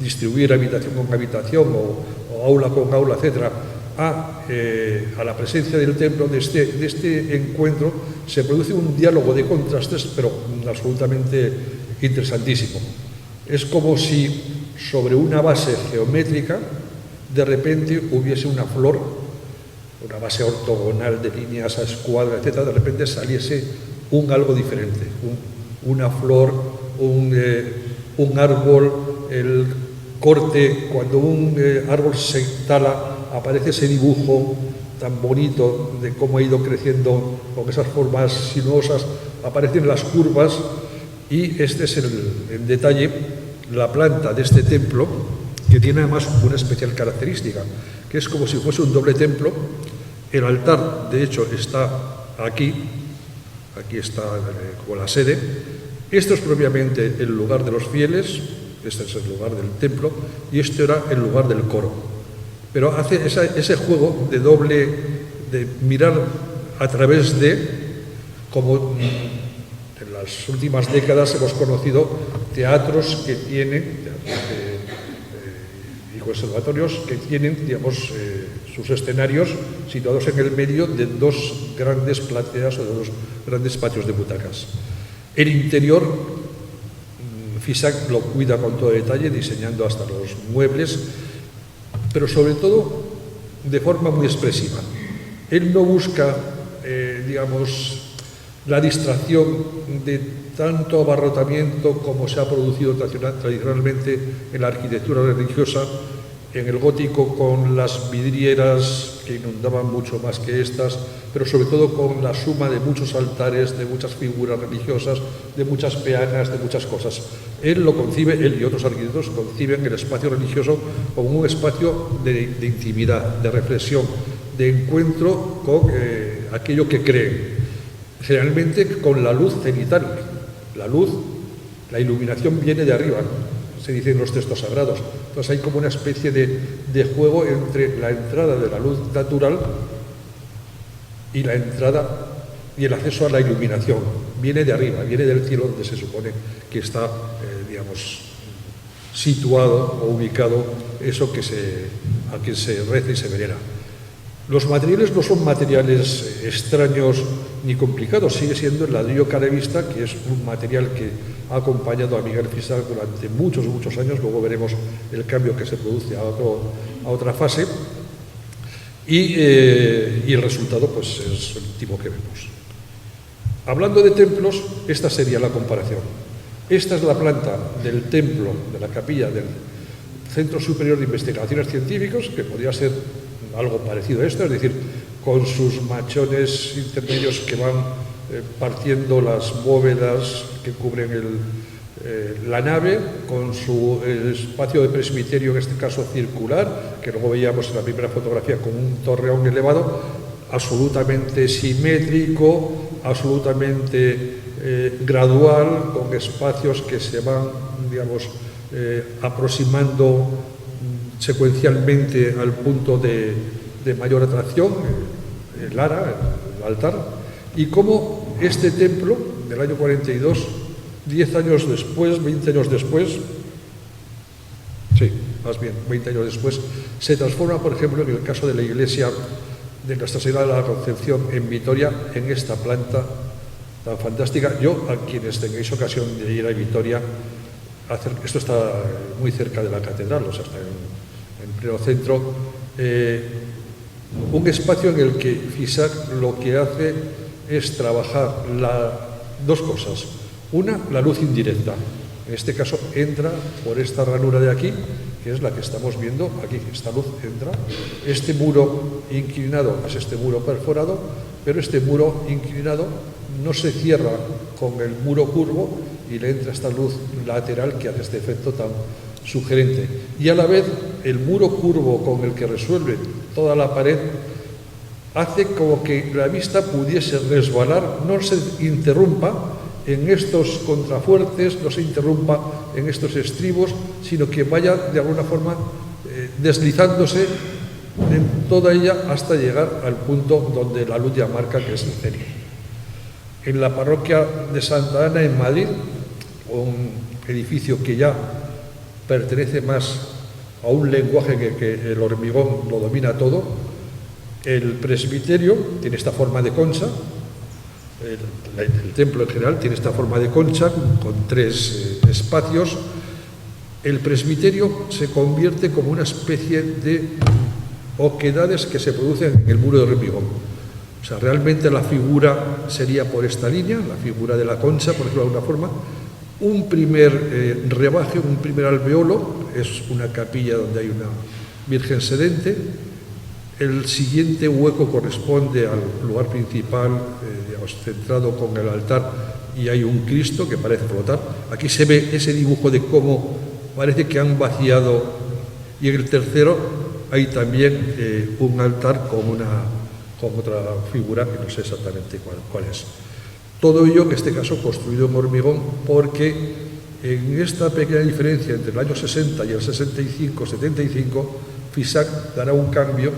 distribuir habitación con habitación o aula con aula, etcétera, a la presencia del templo, de este encuentro, se produce un diálogo de contrastes, pero absolutamente interesantísimo. Es como si sobre una base geométrica de repente hubiese una flor, una base ortogonal de líneas a escuadra, etcétera, de repente saliese un algo diferente, una flor, un árbol, el corte, cuando un árbol se tala, aparece ese dibujo tan bonito de cómo ha ido creciendo con esas formas sinuosas, aparecen las curvas, y este es el detalle, la planta de este templo, que tiene además una especial característica, que es como si fuese un doble templo. El altar, de hecho, está aquí está como la sede. Esto es propiamente el lugar de los fieles, este es el lugar del templo, y esto era el lugar del coro. Pero hace ese juego de mirar a través de, como en las últimas décadas hemos conocido teatros que tienen, y conservatorios que tienen, digamos, sus escenarios situados en el medio de dos grandes plateas o de dos grandes patios de butacas. El interior, Fisac lo cuida con todo detalle, diseñando hasta los muebles, pero sobre todo de forma muy expresiva. Él no busca, digamos, la distracción de tanto abarrotamiento como se ha producido tradicionalmente en la arquitectura religiosa, en el gótico, con las vidrieras que inundaban mucho más que estas, pero sobre todo con la suma de muchos altares, de muchas figuras religiosas, de muchas peanas, de muchas cosas. Él lo concibe, él y otros arquitectos conciben el espacio religioso como un espacio de intimidad, de reflexión, de encuentro con aquello que creen, generalmente con la luz cenital. La luz, la iluminación viene de arriba, se dice en los textos sagrados. Entonces hay como una especie de juego entre la entrada de la luz natural y la entrada y el acceso a la iluminación. Viene de arriba, viene del cielo, donde se supone que está, digamos, situado o ubicado eso a que se reza y se venera. Los materiales no son materiales extraños ni complicado, sigue siendo el ladrillo carevista, que es un material que ha acompañado a Miguel Fisac durante muchos años. Luego veremos el cambio que se produce a otra fase, y el resultado pues es el tipo que vemos. Hablando de templos, esta sería la comparación. Esta es la planta del templo, de la capilla del Centro Superior de Investigaciones Científicas, que podría ser algo parecido a esto, es decir, con sus machones intermedios que van partiendo las bóvedas que cubren la nave, con su espacio de presbiterio, en este caso circular, que luego veíamos en la primera fotografía con un torreón elevado, absolutamente simétrico, absolutamente gradual, con espacios que se van, digamos, aproximando secuencialmente al punto de mayor atracción, el ara, el altar, y cómo este templo del año 42, 10 años después, 20 años después, sí, más bien 20 años después, se transforma, por ejemplo, en el caso de la iglesia de Nuestra Señora de la Concepción en Vitoria, en esta planta tan fantástica. Yo, a quienes tengáis ocasión de ir a Vitoria, esto está muy cerca de la catedral, o sea, está en pleno centro, un espacio en el que Fisac lo que hace es trabajar dos cosas. Una, la luz indirecta. En este caso entra por esta ranura de aquí, que es la que estamos viendo aquí. Esta luz entra. Este muro inclinado es este muro perforado, pero este muro inclinado no se cierra con el muro curvo y le entra esta luz lateral que hace este efecto tan sugerente. Y a la vez el muro curvo con el que resuelve toda la pared hace como que la vista pudiese resbalar, no se interrumpa en estos contrafuertes, no se interrumpa en estos estribos, sino que vaya de alguna forma deslizándose en toda ella hasta llegar al punto donde la luz ya marca que es el cenit. En la parroquia de Santa Ana, en Madrid, un edificio que ya pertenece más a un lenguaje que el hormigón lo domina todo, el presbiterio tiene esta forma de concha. El templo en general tiene esta forma de concha con 3 espacios. El presbiterio se convierte como una especie de oquedades que se producen en el muro de hormigón. O sea, realmente la figura sería por esta línea, la figura de la concha, por decirlo de alguna forma. Un primer rebaje, un primer alveolo, es una capilla donde hay una Virgen sedente. El siguiente hueco corresponde al lugar principal, digamos, centrado con el altar, y hay un Cristo que parece flotar. Aquí se ve ese dibujo de cómo parece que han vaciado, y en el tercero hay también un altar con otra figura que no sé exactamente cuál es. Todo ello, en este caso, construido en hormigón, porque en esta pequeña diferencia entre el año 60 y el 65-75, Fisac dará un cambio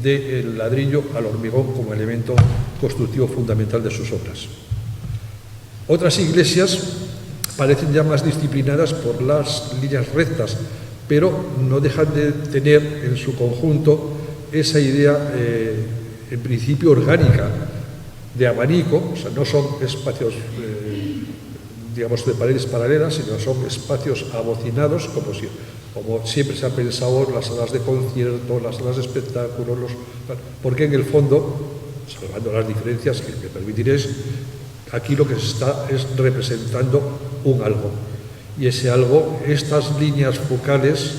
del ladrillo al hormigón como elemento constructivo fundamental de sus obras. Otras iglesias parecen ya más disciplinadas por las líneas rectas, pero no dejan de tener en su conjunto esa idea, en principio orgánica, de abanico. O sea, no son espacios, digamos, de paredes paralelas, sino son espacios abocinados, como siempre se ha pensado en las salas de concierto, las salas de espectáculos, porque en el fondo, salvando las diferencias que me permitiréis, aquí lo que se está es representando un algo. Y ese algo, estas líneas focales,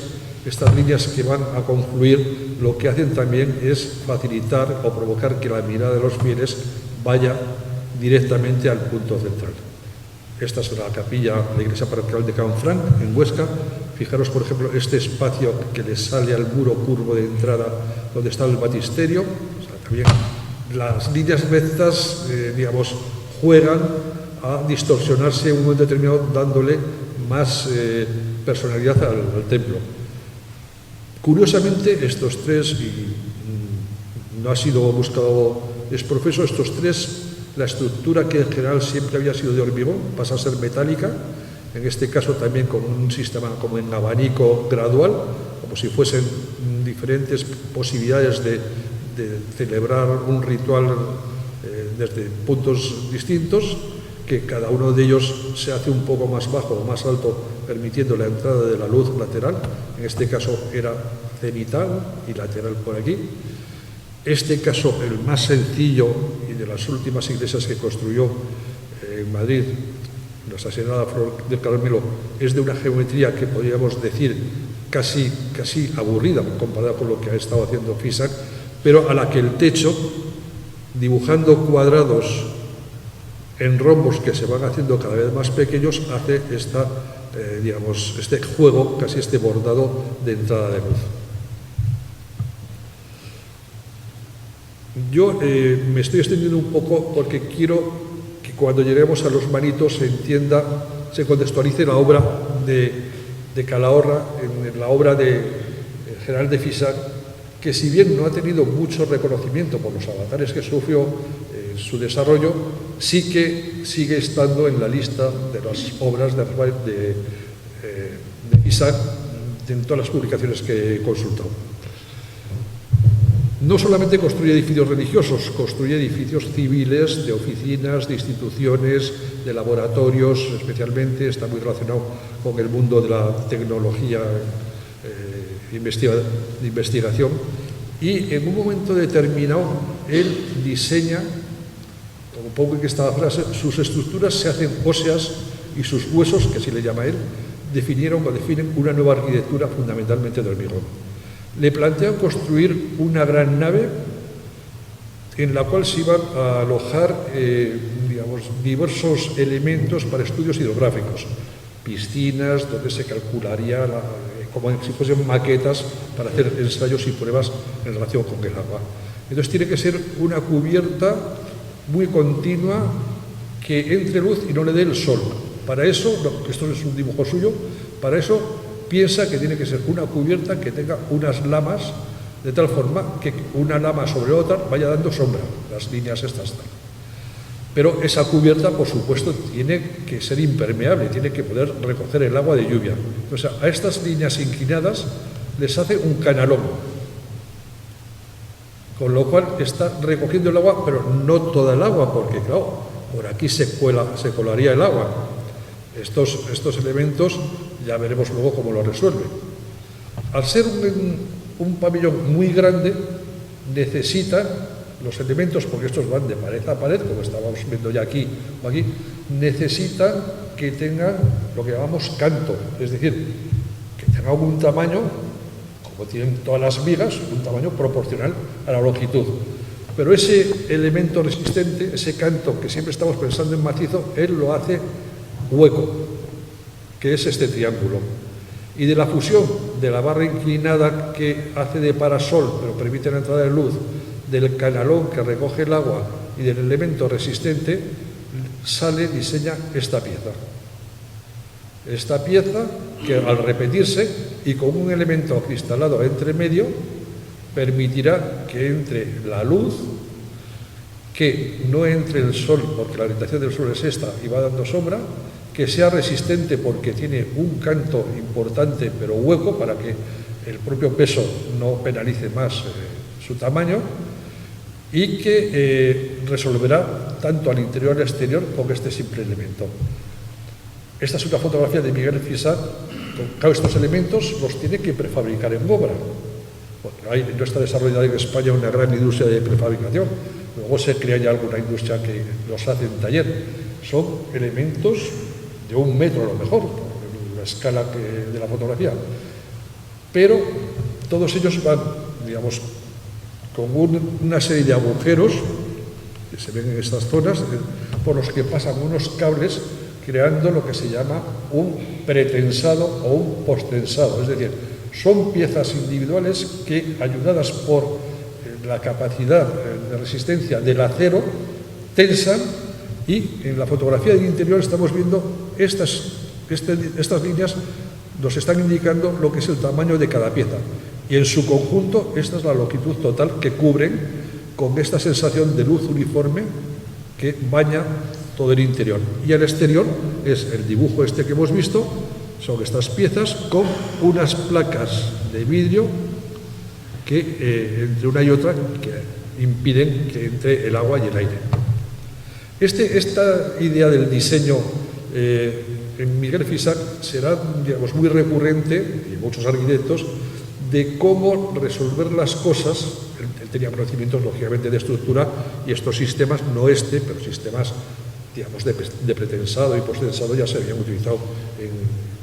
estas líneas que van a confluir, lo que hacen también es facilitar o provocar que la mirada de los fieles vaya directamente al punto central. Esta es la capilla, la iglesia parroquial de Canfranc, en Huesca. Fijaros, por ejemplo, este espacio que le sale al muro curvo de entrada donde está el baptisterio. O sea, también las líneas rectas, digamos, juegan a distorsionarse en un momento determinado, dándole más personalidad al templo. Curiosamente, estos 3, y no ha sido buscado exprofeso, estos 3, la estructura que en general siempre había sido de hormigón pasa a ser metálica, en este caso también con un sistema como en abanico gradual, como si fuesen diferentes posibilidades de celebrar un ritual desde puntos distintos, que cada uno de ellos se hace un poco más bajo o más alto, permitiendo la entrada de la luz lateral. En este caso era cenital y lateral por aquí. Este caso, el más sencillo y de las últimas iglesias que construyó en Madrid, Nuestra Señora del Carmelo, es de una geometría que podríamos decir casi aburrida comparada con lo que ha estado haciendo Fisac, pero a la que el techo, dibujando cuadrados en rombos que se van haciendo cada vez más pequeños, hace este juego, casi este bordado de entrada de luz. Yo me estoy extendiendo un poco porque quiero que cuando lleguemos a los manitos se contextualice la obra de Calahorra, en la obra de General de Fisac, que si bien no ha tenido mucho reconocimiento por los avatares que sufrió en su desarrollo, sí que sigue estando en la lista de las obras de Fisac en todas las publicaciones que he consultado. No solamente construye edificios religiosos, construye edificios civiles, de oficinas, de instituciones, de laboratorios, especialmente está muy relacionado con el mundo de la tecnología de investigación, y en un momento determinado él diseña, como pongo en esta frase, sus estructuras se hacen óseas y sus huesos, que así le llama él, definen una nueva arquitectura fundamentalmente de hormigón. Le plantean construir una gran nave en la cual se iban a alojar diversos elementos para estudios hidrográficos, piscinas donde se calcularía como si fuesen maquetas para hacer ensayos y pruebas en relación con el agua. Entonces tiene que ser una cubierta muy continua que entre luz y no le dé el sol. Para eso, esto es un dibujo suyo, para eso piensa que tiene que ser una cubierta que tenga unas lamas, de tal forma que una lama sobre otra vaya dando sombra, las líneas estas. Pero esa cubierta, por supuesto, tiene que ser impermeable, tiene que poder recoger el agua de lluvia. O sea, a estas líneas inclinadas les hace un canalón, con lo cual está recogiendo el agua, pero no toda el agua, porque claro, por aquí se colaría el agua. Estos elementos ya veremos luego cómo lo resuelve. Al ser un pabellón muy grande, necesita los elementos, porque estos van de pared a pared, como estábamos viendo ya aquí o aquí, necesitan que tengan lo que llamamos canto, es decir, que tengan un tamaño, como tienen todas las vigas, un tamaño proporcional a la longitud. Pero ese elemento resistente, ese canto que siempre estamos pensando en macizo, él lo hace hueco, que es este triángulo. Y de la fusión de la barra inclinada que hace de parasol, pero permite la entrada de luz, del canalón que recoge el agua y del elemento resistente, diseña esta pieza. Esta pieza que al repetirse y con un elemento cristalado entre medio, permitirá que entre la luz, que no entre el sol, porque la orientación del sol es esta y va dando sombra, que sea resistente porque tiene un canto importante pero hueco para que el propio peso no penalice más su tamaño, y que resolverá tanto al interior al exterior con este simple elemento. Esta es una fotografía de Miguel Fisac. Claro, estos elementos los tiene que prefabricar en obra. Bueno, no está desarrollada en España una gran industria de prefabricación. Luego se crea ya alguna industria que los hace en taller. Son elementos de 1 metro a lo mejor, por la escala de la fotografía. Pero todos ellos van, digamos, con una serie de agujeros que se ven en estas zonas, por los que pasan unos cables creando lo que se llama un pretensado o un posttensado. Es decir, son piezas individuales que, ayudadas por la capacidad de resistencia del acero, tensan, y en la fotografía del interior estamos viendo estas líneas nos están indicando lo que es el tamaño de cada pieza. Y en su conjunto, esta es la longitud total que cubren con esta sensación de luz uniforme que baña todo el interior. Y al exterior es el dibujo este que hemos visto, son estas piezas con unas placas de vidrio que entre una y otra que impiden que entre el agua y el aire. Esta idea del diseño en Miguel Fisac será, digamos, muy recurrente, y muchos arquitectos, de cómo resolver las cosas. Él tenía conocimientos, lógicamente, de estructura, y estos sistemas, no pero sistemas, digamos, de pretensado y posttensado ya se habían utilizado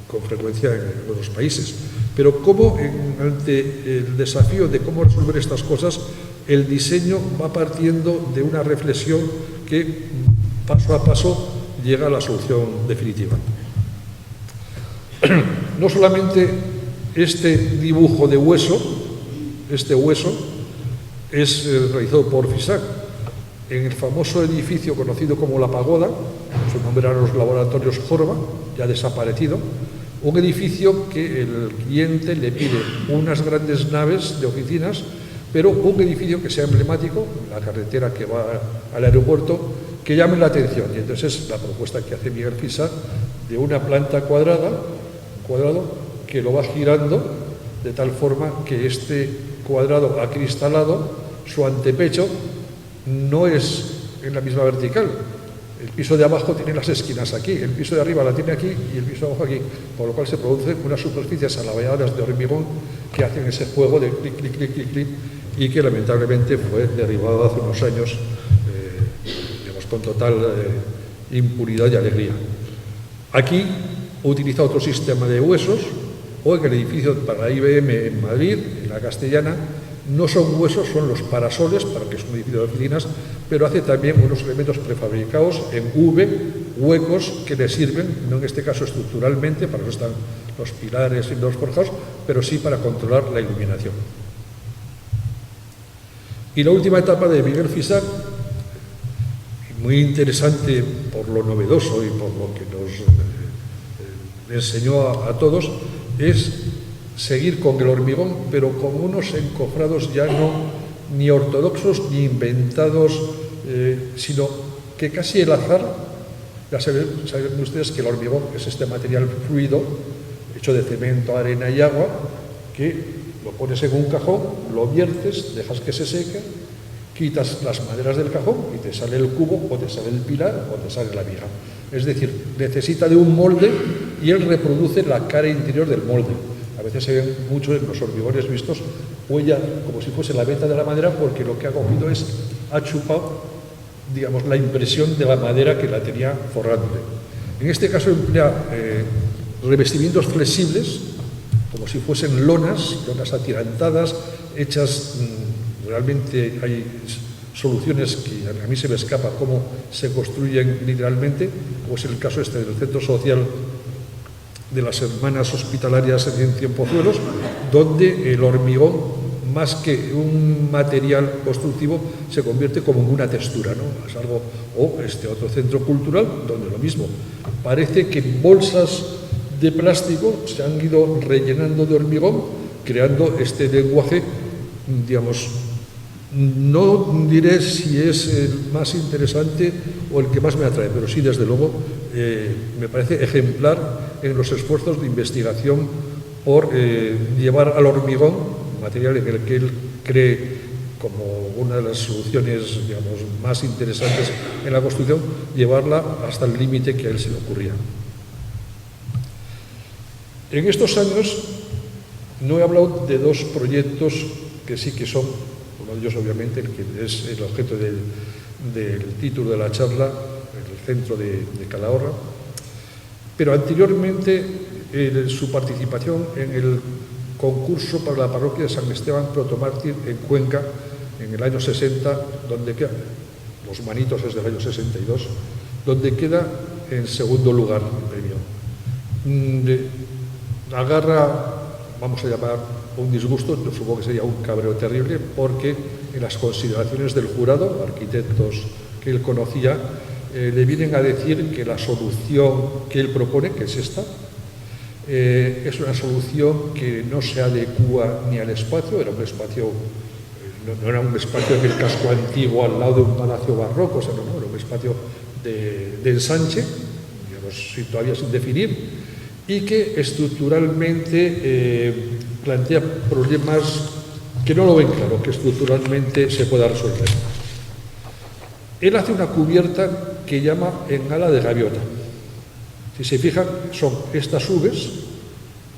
con frecuencia en otros países. Pero cómo, ante el desafío de cómo resolver estas cosas, el diseño va partiendo de una reflexión que, paso a paso, llega a la solución definitiva. No solamente este dibujo de hueso, es realizado por Fisac en el famoso edificio conocido como La Pagoda, su nombre eran los laboratorios Jorba, ya desaparecido, un edificio que el cliente le pide unas grandes naves de oficinas, pero un edificio que sea emblemático, la carretera que va al aeropuerto, que llame la atención. Y entonces la propuesta que hace Miguel Fisac de una planta cuadrado, que lo va girando de tal forma que este cuadrado acristalado, su antepecho, no es en la misma vertical. El piso de abajo tiene las esquinas aquí, el piso de arriba la tiene aquí y el piso de abajo aquí, por lo cual se producen unas superficies alabeadas de hormigón que hacen ese juego de clic, clic, clic, clic, clic, y que lamentablemente fue derribado hace unos años, digamos, con total impunidad y alegría. Aquí utiliza otro sistema de huesos, o en el edificio para la IBM en Madrid, en la Castellana, no son huesos, son los parasoles, para que es un edificio de oficinas, pero hace también unos elementos prefabricados en V, huecos que le sirven, no en este caso estructuralmente, para eso están los pilares y los forjados, pero sí para controlar la iluminación. Y la última etapa de Miguel Fisac, muy interesante por lo novedoso y por lo que nos enseñó a todos, es seguir con el hormigón, pero con unos encofrados ya no ni ortodoxos ni inventados, sino que casi el azar, ya saben ustedes que el hormigón es este material fluido, hecho de cemento, arena y agua, que lo pones en un cajón, lo viertes, dejas que se seque, quitas las maderas del cajón y te sale el cubo, o te sale el pilar, o te sale la viga. Es decir, necesita de un molde y él reproduce la cara interior del molde. A veces se ven mucho en los hormigones vistos huella como si fuese la veta de la madera, porque lo que ha cogido ha chupado, digamos, la impresión de la madera que la tenía forrándole. En este caso emplea revestimientos flexibles, como si fuesen lonas atirantadas, hechas, realmente hay soluciones que a mí se me escapa cómo se construyen literalmente, como es el caso del centro social de las hermanas hospitalarias en Cienpozuelos, donde el hormigón, más que un material constructivo, se convierte como en una textura, ¿no? Es algo, o este otro centro cultural, donde lo mismo. Parece que bolsas de plástico se han ido rellenando de hormigón, creando este lenguaje, digamos, no diré si es el más interesante o el que más me atrae, pero sí, desde luego, me parece ejemplar en los esfuerzos de investigación por llevar al hormigón, material en el que él cree como una de las soluciones, digamos, más interesantes en la construcción, llevarla hasta el límite que a él se le ocurría. En estos años no he hablado de dos proyectos que sí que son, uno de ellos obviamente el que es el objeto del título de la charla, el centro de Calahorra, pero anteriormente su participación en el concurso para la parroquia de San Esteban Protomártir en Cuenca en el año 60, donde queda, los manitos es del año 62, donde queda en segundo lugar el premio. Agarra, vamos a llamar, un disgusto, yo supongo que sería un cabreo terrible, porque en las consideraciones del jurado, arquitectos que él conocía, le vienen a decir que la solución que él propone, que es esta, es una solución que no se adecúa ni al espacio, era un espacio, no era un espacio en el casco antiguo al lado de un palacio barroco, o sea, no, era un espacio de ensanche, digamos, todavía sin definir, y que estructuralmente plantea problemas que no lo ven claro, que estructuralmente se pueda resolver. Él hace una cubierta que llama en ala de gaviota. Si se fijan, son estas Vs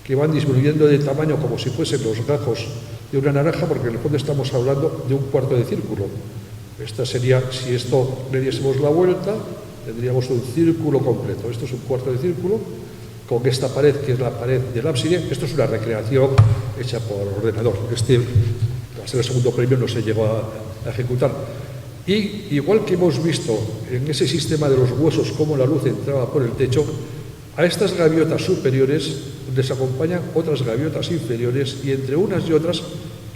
que van disminuyendo de tamaño como si fuesen los gajos de una naranja, porque en el fondo estamos hablando de un cuarto de círculo. Esta sería, si esto le diésemos la vuelta, tendríamos un círculo completo. Esto es un cuarto de círculo con esta pared, que es la pared del ábside. Esto es una recreación hecha por ordenador. Va a ser el segundo premio, no se llegó a ejecutar. Y igual que hemos visto en ese sistema de los huesos cómo la luz entraba por el techo, a estas gaviotas superiores les acompañan otras gaviotas inferiores y entre unas y otras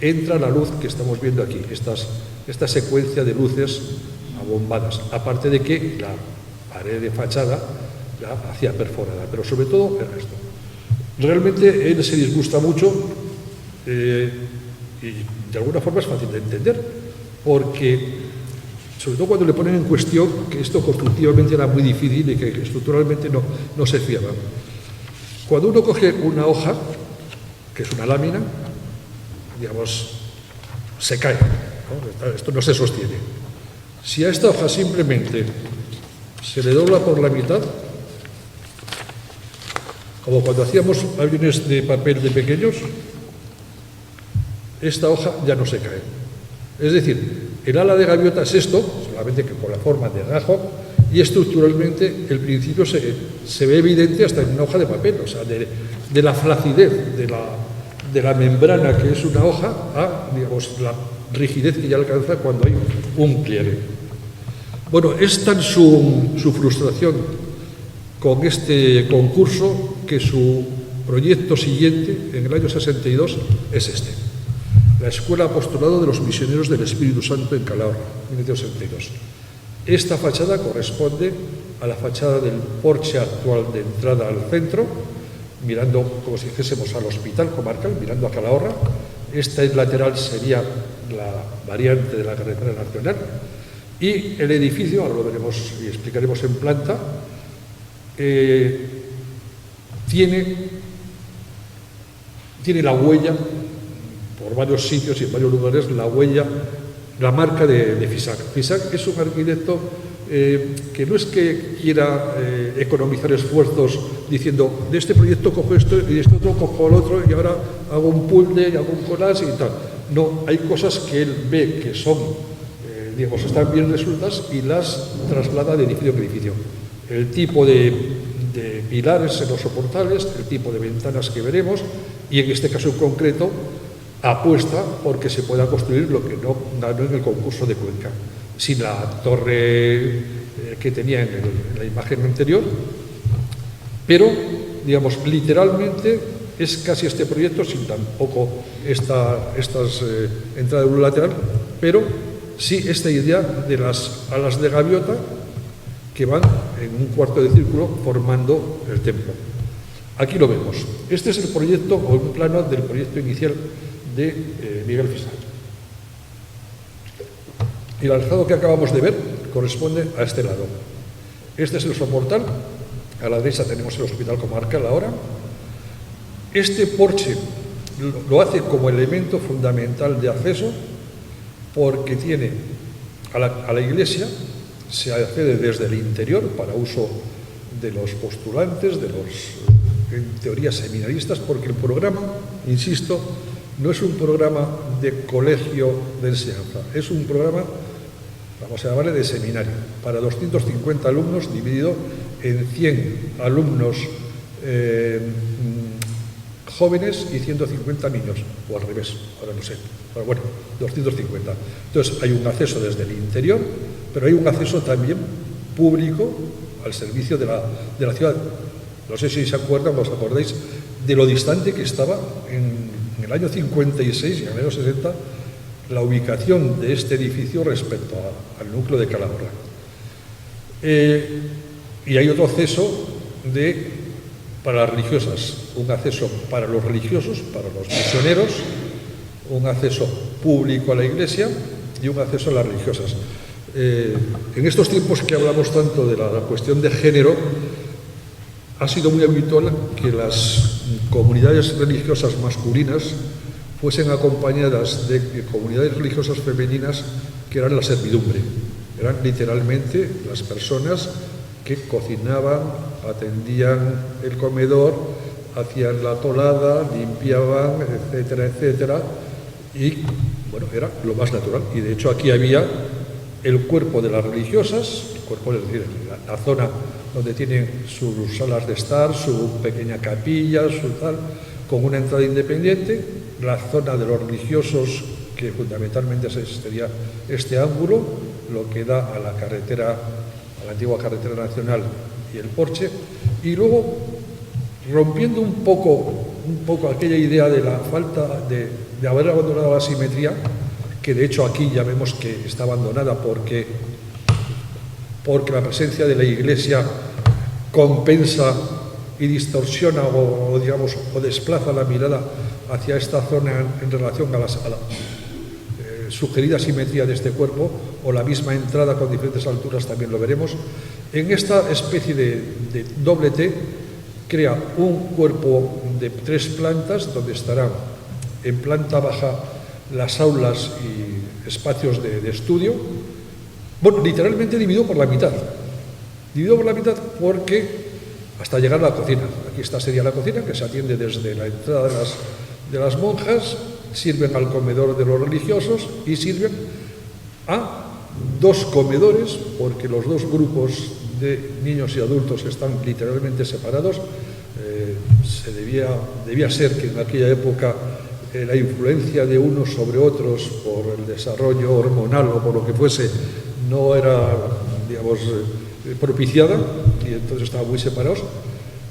entra la luz que estamos viendo aquí, esta secuencia de luces abombadas, aparte de que la pared de fachada la hacía perforada, pero sobre todo el resto. Realmente él se disgusta mucho y de alguna forma es fácil de entender, porque sobre todo cuando le ponen en cuestión que esto constructivamente era muy difícil y que estructuralmente no se fiaba. Cuando uno coge una hoja, que es una lámina, digamos, se cae, ¿no? Esto no se sostiene. Si a esta hoja simplemente se le dobla por la mitad, como cuando hacíamos aviones de papel de pequeños, esta hoja ya no se cae. Es decir, el ala de gaviota es esto, solamente que con la forma de gajo, y estructuralmente el principio se ve evidente hasta en una hoja de papel, o sea, de la flacidez de la membrana que es una hoja a, digamos, la rigidez que ya alcanza cuando hay un pliegue. Bueno, es tan su frustración con este concurso que su proyecto siguiente, en el año 62, es este. La Escuela Apostolado de los Misioneros del Espíritu Santo en Calahorra, 1962. Esta fachada corresponde a la fachada del porche actual de entrada al centro, mirando, como si dijésemos, al hospital comarcal, mirando a Calahorra. Esta lateral sería la variante de la carretera nacional. Y el edificio, ahora lo veremos y explicaremos en planta, tiene la huella, por varios sitios y en varios lugares, la huella, la marca de Fisac. Fisac es un arquitecto que no es que quiera economizar esfuerzos diciendo, de este proyecto cojo esto y de este otro cojo el otro y ahora hago un puzzle y hago un collage y tal. No, hay cosas que él ve que son, digamos, están bien resueltas y las traslada de edificio a edificio. El tipo de pilares en los soportales, el tipo de ventanas que veremos y en este caso en concreto apuesta porque se pueda construir lo que no ganó en el concurso de Cuenca, sin la torre que tenía en la imagen anterior, pero, digamos, literalmente es casi este proyecto sin tampoco estas entradas de luz lateral, pero sí esta idea de las alas de gaviota que van en un cuarto de círculo formando el templo. Aquí lo vemos. Este es el proyecto o un plano del proyecto inicial de Miguel Fisac. Y el alzado que acabamos de ver corresponde a este lado. Este es el soportal, a la derecha tenemos el hospital comarcal ahora. Este porche lo hace como elemento fundamental de acceso porque tiene a la iglesia, se accede desde el interior para uso de los postulantes, de los, en teoría, seminaristas, porque el programa, insisto, no es un programa de colegio de enseñanza, es un programa, vamos a llamarle, de seminario, para 250 alumnos dividido en 100 alumnos jóvenes y 150 niños, o al revés, ahora no sé, pero bueno, 250. Entonces hay un acceso desde el interior, pero hay un acceso también público al servicio de la ciudad. No sé si se acuerdan o os acordáis de lo distante que estaba en el año 56 y en el año 60 la ubicación de este edificio respecto al núcleo de Calahorra. Y hay otro acceso para las religiosas, un acceso para los religiosos, para los misioneros, un acceso público a la iglesia y un acceso a las religiosas. En estos tiempos que hablamos tanto de la cuestión de género, ha sido muy habitual que las comunidades religiosas masculinas fuesen acompañadas de comunidades religiosas femeninas que eran la servidumbre. eran literalmente las personas que cocinaban, atendían el comedor, hacían la colada, limpiaban, etcétera, etcétera, y bueno, era lo más natural. Y de hecho aquí había el cuerpo de las religiosas, el cuerpo, es decir, la zona donde tienen sus salas de estar, su pequeña capilla, su tal, con una entrada independiente, la zona de los religiosos, que fundamentalmente sería este ángulo, lo que da a la carretera, a la antigua carretera nacional y el porche, y luego rompiendo un poco aquella idea de la falta de haber abandonado la simetría, que de hecho aquí ya vemos que está abandonada porque la presencia de la Iglesia compensa y distorsiona o digamos, o desplaza la mirada hacia esta zona en relación a la sugerida simetría de este cuerpo, o la misma entrada con diferentes alturas, también lo veremos. En esta especie de doble T crea un cuerpo de 3 plantas, donde estarán en planta baja las aulas y espacios de estudio. Bueno, literalmente dividido por la mitad. Dividido por la mitad porque hasta llegar a la cocina. Aquí esta sería la cocina, que se atiende desde la entrada de las monjas, sirven al comedor de los religiosos y sirven a 2 comedores, porque los 2 grupos de niños y adultos están literalmente separados. Debía ser que en aquella época la influencia de unos sobre otros por el desarrollo hormonal o por lo que fuese no era, digamos, propiciada, y entonces estaban muy separados.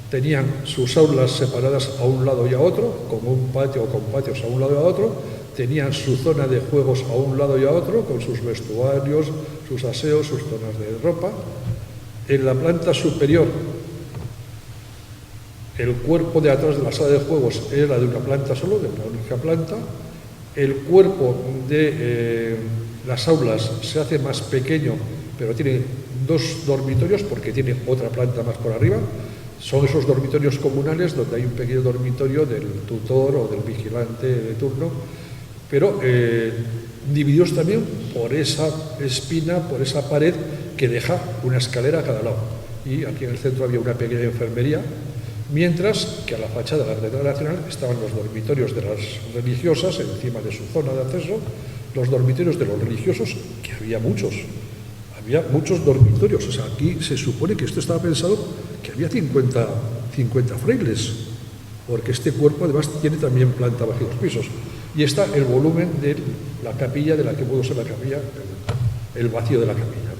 Tenían sus aulas separadas a un lado y a otro, con un patio o con patios a un lado y a otro. Tenían su zona de juegos a un lado y a otro, con sus vestuarios, sus aseos, sus zonas de ropa. En la planta superior, el cuerpo de atrás de la sala de juegos era de una planta solo, de una única planta. El cuerpo de las aulas se hace más pequeño, pero tiene 2 dormitorios porque tiene otra planta más por arriba. Son esos dormitorios comunales donde hay un pequeño dormitorio del tutor o del vigilante de turno, pero divididos también por esa espina, por esa pared que deja una escalera a cada lado. Y aquí en el centro había una pequeña enfermería, mientras que a la fachada de la Catedral Nacional estaban los dormitorios de las religiosas, encima de su zona de acceso, los dormitorios de los religiosos, que había muchos dormitorios. O sea, aquí se supone que esto estaba pensado que había 50 frailes, porque este cuerpo además tiene también planta baja y 2 pisos. Y está el volumen de la capilla, de la que pudo ser la capilla, el vacío de la capilla.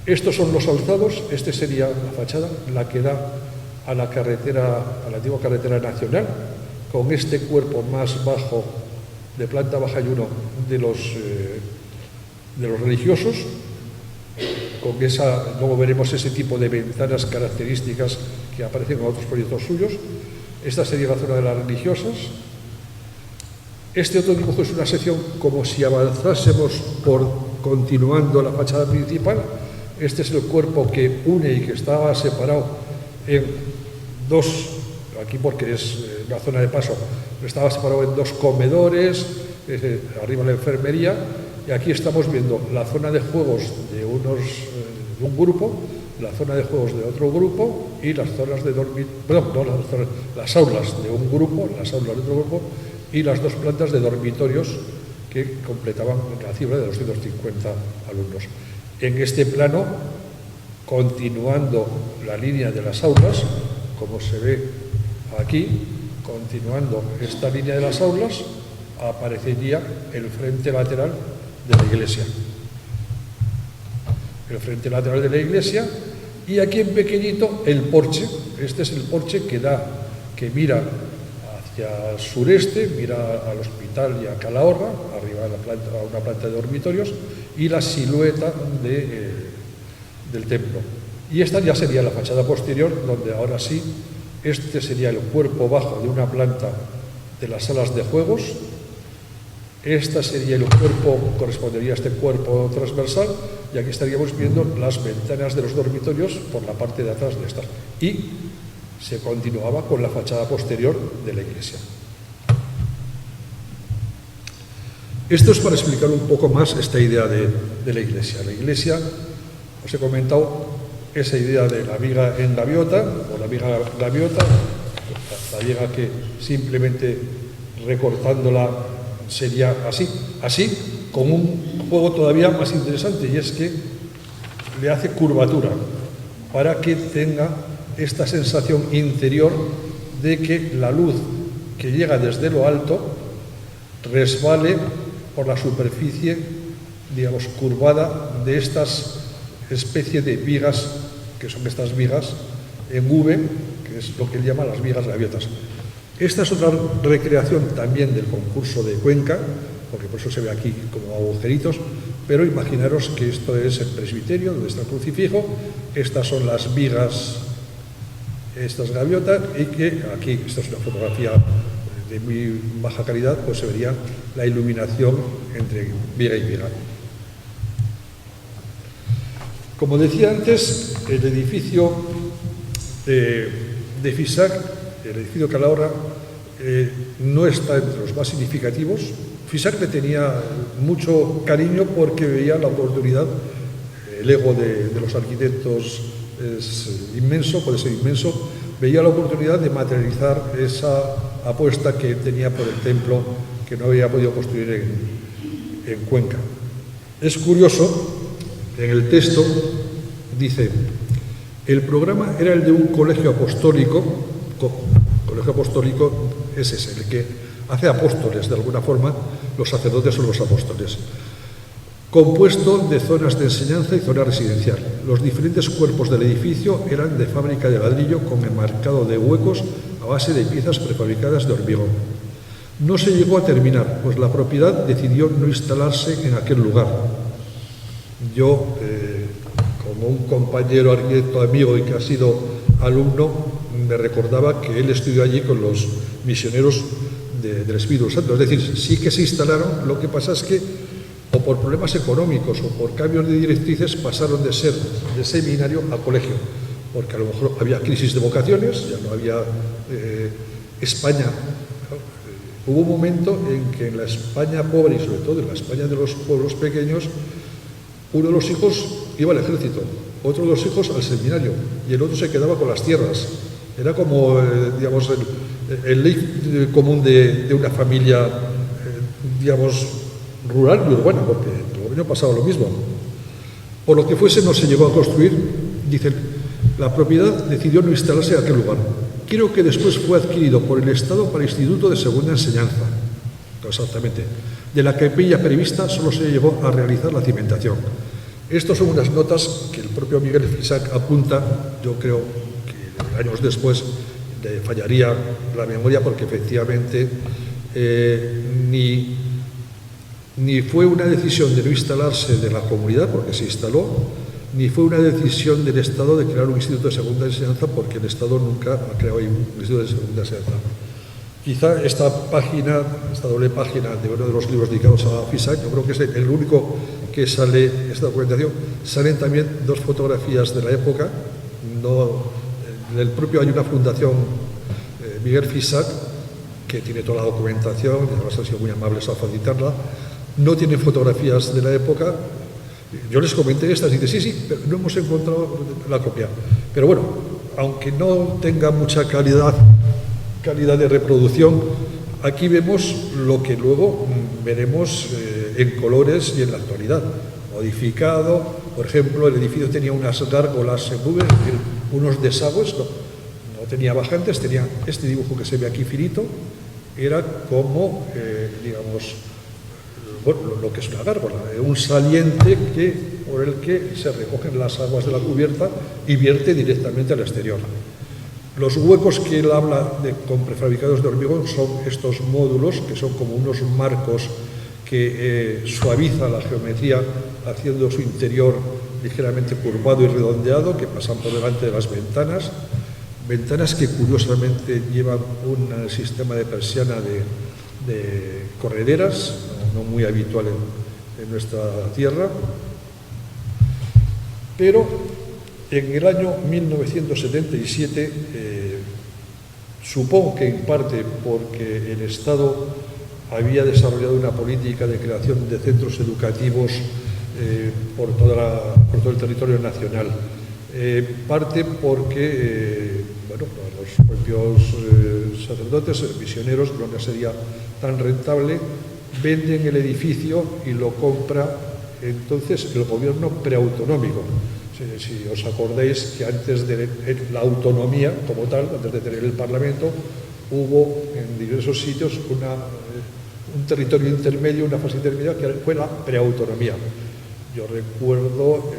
Estos son los alzados. Este sería la fachada, la que da a la carretera, a la antigua carretera nacional, con este cuerpo más bajo, de planta baja y 1, de los religiosos, con esa, luego veremos ese tipo de ventanas características que aparecen en otros proyectos suyos. Esta sería la zona de las religiosas. Este otro dibujo es una sección como si avanzásemos continuando la fachada principal. Este es el cuerpo que une y que estaba separado en 2, aquí porque es una zona de paso, estaba separado en 2 comedores, arriba la enfermería, y aquí estamos viendo la zona de juegos de un grupo, la zona de juegos de otro grupo y las zonas de las aulas de un grupo, las aulas de otro grupo y las 2 plantas de dormitorios que completaban la cifra de 250 alumnos. En este plano, continuando la línea de las aulas, como se ve aquí, continuando esta línea de las aulas, aparecería el frente lateral de la iglesia. El frente lateral de la iglesia, y aquí en pequeñito el porche. Este es el porche que mira hacia el sureste, mira al hospital y a Calahorra, arriba a una planta de dormitorios, y la silueta del templo. Y esta ya sería la fachada posterior, donde ahora sí, este sería el cuerpo bajo de una planta de las salas de juegos. Esta sería el cuerpo, correspondería a este cuerpo transversal, y aquí estaríamos viendo las ventanas de los dormitorios por la parte de atrás de estas. Y se continuaba con la fachada posterior de la iglesia. Esto es para explicar un poco más esta idea de la Iglesia. La Iglesia, os he comentado, esa idea de la viga en gaviota, o la viga gaviota, la viga que simplemente recortándola sería así, con un juego todavía más interesante, y es que le hace curvatura para que tenga esta sensación interior de que la luz que llega desde lo alto resbale por la superficie, digamos, curvada de estas especie de vigas, que son estas vigas en V, que es lo que él llama las vigas gaviotas. Esta es otra recreación también del concurso de Cuenca, porque por eso se ve aquí como agujeritos, pero imaginaros que esto es el presbiterio, donde está el crucifijo, estas son las vigas, estas gaviotas, y que aquí, esta es una fotografía de muy baja calidad, pues se vería la iluminación entre viga y viga. Como decía antes, el edificio de Fisac, el edificio Calahorra, no está entre los más significativos. Fisac le tenía mucho cariño porque veía la oportunidad, el ego de los arquitectos es inmenso, puede ser inmenso, veía la oportunidad de materializar esa apuesta que tenía por el templo que no había podido construir en Cuenca. Es curioso, en el texto dice: el programa era el de un colegio apostólico es ese, el que hace apóstoles de alguna forma, los sacerdotes son los apóstoles, compuesto de zonas de enseñanza y zona residencial. Los diferentes cuerpos del edificio eran de fábrica de ladrillo con enmarcado de huecos a base de piezas prefabricadas de hormigón. No se llegó a terminar, pues la propiedad decidió no instalarse en aquel lugar. Yo, como un compañero arquitecto amigo y que ha sido alumno, me recordaba que él estudió allí con los misioneros del Espíritu Santo. Es decir, sí que se instalaron, lo que pasa es que o por problemas económicos o por cambios de directrices pasaron de ser de seminario a colegio, porque a lo mejor había crisis de vocaciones, ya no había España. Hubo un momento en que en la España pobre y sobre todo en la España de los pueblos pequeños, uno de los hijos iba al ejército, otro de los hijos al seminario y el otro se quedaba con las tierras. Era como, digamos, el ley común de una familia, digamos, rural y urbana, porque en Logroño pasaba lo mismo. Por lo que fuese, no se llegó a construir. Dicen, la propiedad decidió no instalarse en aquel lugar. Creo que después fue adquirido por el Estado para Instituto de Segunda Enseñanza. No exactamente. De la capilla prevista solo se llegó a realizar la cimentación. Estas son unas notas que el propio Miguel Fisac apunta. Yo creo que años después le fallaría la memoria porque efectivamente ni fue una decisión de no instalarse de la comunidad, porque se instaló, ni fue una decisión del Estado de crear un instituto de segunda enseñanza, porque el Estado nunca ha creado un instituto de segunda enseñanza. Quizá esta página, esta doble página de uno de los libros dedicados a Fisac, yo creo que es el único que sale esta documentación. Salen también dos fotografías de la época. En el propio hay una fundación, Miguel Fisac, que tiene toda la documentación, y además han sido muy amables a facilitarla. No tienen fotografías de la época. Yo les comenté estas y dicen, sí, pero no hemos encontrado la copia. Pero bueno, aunque no tenga mucha calidad de reproducción, aquí vemos lo que luego veremos en colores y en la actualidad. Modificado, por ejemplo, el edificio tenía unas gárgolas en V, es decir, unos desagües, no tenía bajantes, tenía este dibujo que se ve aquí finito, era como, digamos, bueno, lo que es una gárgola, un saliente por el que se recogen las aguas de la cubierta y vierte directamente al exterior. Los huecos que él habla con prefabricados de hormigón son estos módulos, que son como unos marcos que suavizan la geometría, haciendo su interior ligeramente curvado y redondeado, que pasan por delante de las ventanas. Ventanas que curiosamente llevan un sistema de persiana de correderas, no muy habitual en nuestra tierra. Pero en el año 1977, supongo que en parte porque el Estado había desarrollado una política de creación de centros educativos por todo el territorio nacional. Parte porque los propios sacerdotes, misioneros, no les sería tan rentable, venden el edificio y lo compra entonces el gobierno preautonómico. Si os acordáis que antes de la autonomía como tal, antes de tener el Parlamento, hubo en diversos sitios un territorio intermedio, una fase intermedia que fue la preautonomía. Yo recuerdo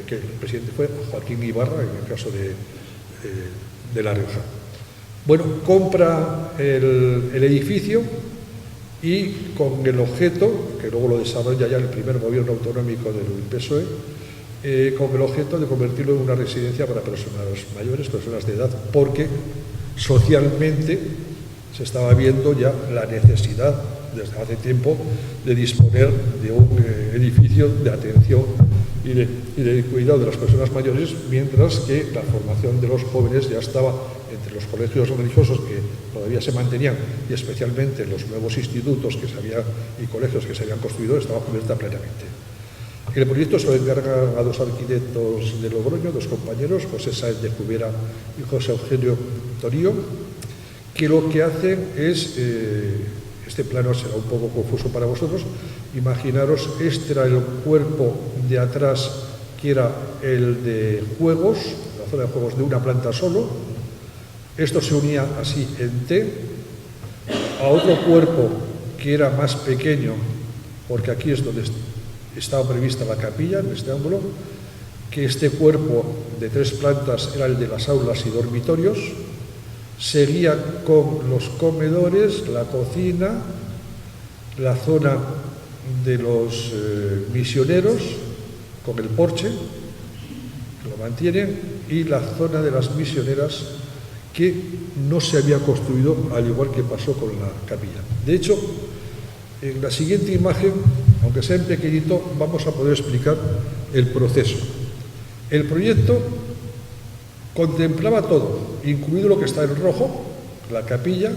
que el presidente fue Joaquín Ibarra, en el caso de La Rioja. Bueno, compra el edificio y con el objeto, que luego lo desarrolla ya el primer gobierno autonómico del PSOE, con el objeto de convertirlo en una residencia para personas mayores, personas de edad, porque socialmente se estaba viendo ya la necesidad, desde hace tiempo, de disponer de un edificio de atención y de cuidado de las personas mayores, mientras que la formación de los jóvenes ya estaba entre los colegios religiosos que todavía se mantenían, y especialmente los nuevos institutos y colegios que se habían construido, estaba cubierta plenamente. El proyecto se lo encarga a dos arquitectos de Logroño, dos compañeros, José Sáenz de Cubera y José Eugenio Torío, que lo que hacen es, este plano será un poco confuso para vosotros, imaginaros, este era el cuerpo de atrás, que era el de juegos, la zona de juegos de una planta solo. Esto se unía así en T a otro cuerpo que era más pequeño, porque aquí es donde estaba prevista la capilla, en este ángulo, que este cuerpo de 3 plantas era el de las aulas y dormitorios. Seguía con los comedores, la cocina, la zona de los misioneros, con el porche, que lo mantienen, y la zona de las misioneras, que no se había construido, al igual que pasó con la capilla. De hecho, en la siguiente imagen, aunque sea en pequeñito, vamos a poder explicar el proceso. El proyecto contemplaba todo, incluido lo que está en rojo, la capilla,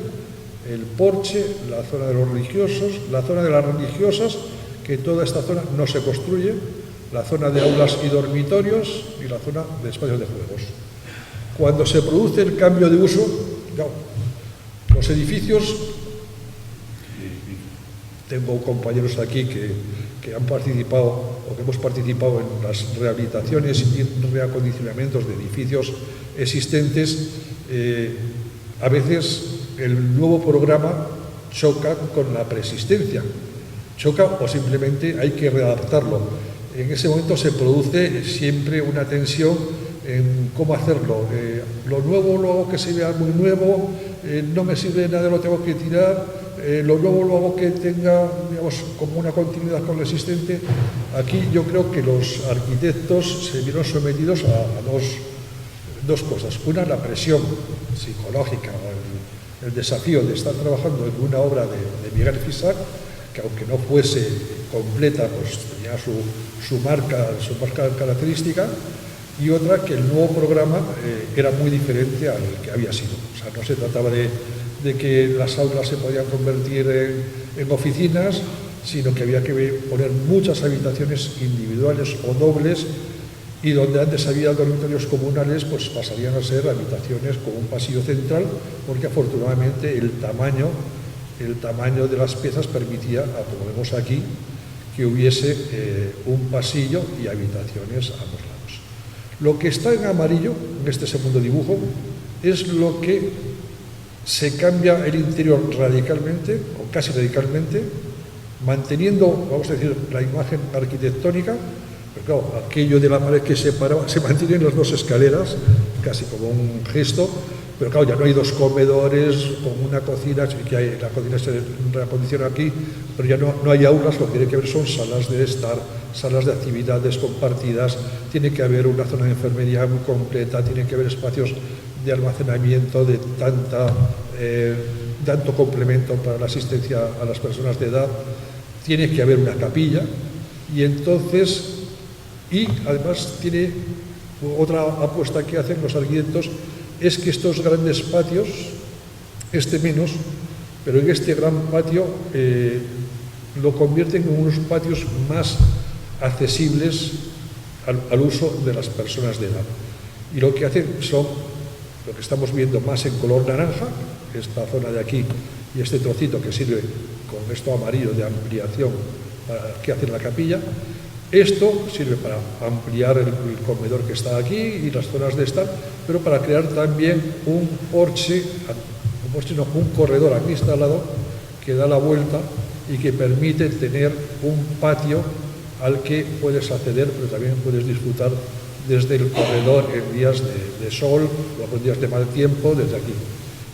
el porche, la zona de los religiosos, la zona de las religiosas, que toda esta zona no se construye, la zona de aulas y dormitorios y la zona de espacios de juegos. Cuando se produce el cambio de uso, los edificios, tengo compañeros aquí que han participado o que hemos participado en las rehabilitaciones y reacondicionamientos de edificios existentes, a veces el nuevo programa choca con la preexistencia, choca o simplemente hay que readaptarlo. En ese momento se produce siempre una tensión en cómo hacerlo. Lo nuevo lo hago que se vea muy nuevo, no me sirve de nada, lo tengo que tirar. Lo nuevo lo hago que tenga, digamos, como una continuidad con lo existente. Aquí yo creo que los arquitectos se vieron sometidos a dos cosas. Una, la presión psicológica, el desafío de estar trabajando en una obra de Miguel Fisac, que aunque no fuese completa, pues tenía su marca característica. Y otra, que el nuevo programa era muy diferente al que había sido. O sea, no se trataba de que las aulas se podían convertir en oficinas, sino que había que poner muchas habitaciones individuales o dobles, y donde antes había dormitorios comunales, pues pasarían a ser habitaciones con un pasillo central, porque afortunadamente el tamaño de las piezas permitía, como vemos aquí, que hubiese un pasillo y habitaciones a ambos lados. Lo que está en amarillo, en este segundo dibujo, es lo que se cambia el interior radicalmente, o casi radicalmente, manteniendo, vamos a decir, la imagen arquitectónica, pero claro, aquello de la pared que separaba, se mantienen las dos escaleras, casi como un gesto, pero claro, ya no hay dos comedores con una cocina, sí que hay, la cocina se reacondiciona aquí, pero ya no hay aulas, lo que tiene que haber son salas de estar, salas de actividades compartidas, tiene que haber una zona de enfermería muy completa, tiene que haber espacios de almacenamiento, de tanto complemento para la asistencia a las personas de edad, tiene que haber una capilla, y entonces, y además tiene otra apuesta que hacen los arquitectos, es que estos grandes patios, este menos, pero en este gran patio lo convierten en unos patios más accesibles al uso de las personas de edad. Y lo que hacen son, lo que estamos viendo más en color naranja, esta zona de aquí y este trocito que sirve con esto amarillo de ampliación que hace la capilla. Esto sirve para ampliar el comedor que está aquí y las zonas de estar, pero para crear también un porche, un corredor aquí instalado que da la vuelta y que permite tener un patio al que puedes acceder, pero también puedes disfrutar desde el corredor en días de sol o en días de mal tiempo, desde aquí.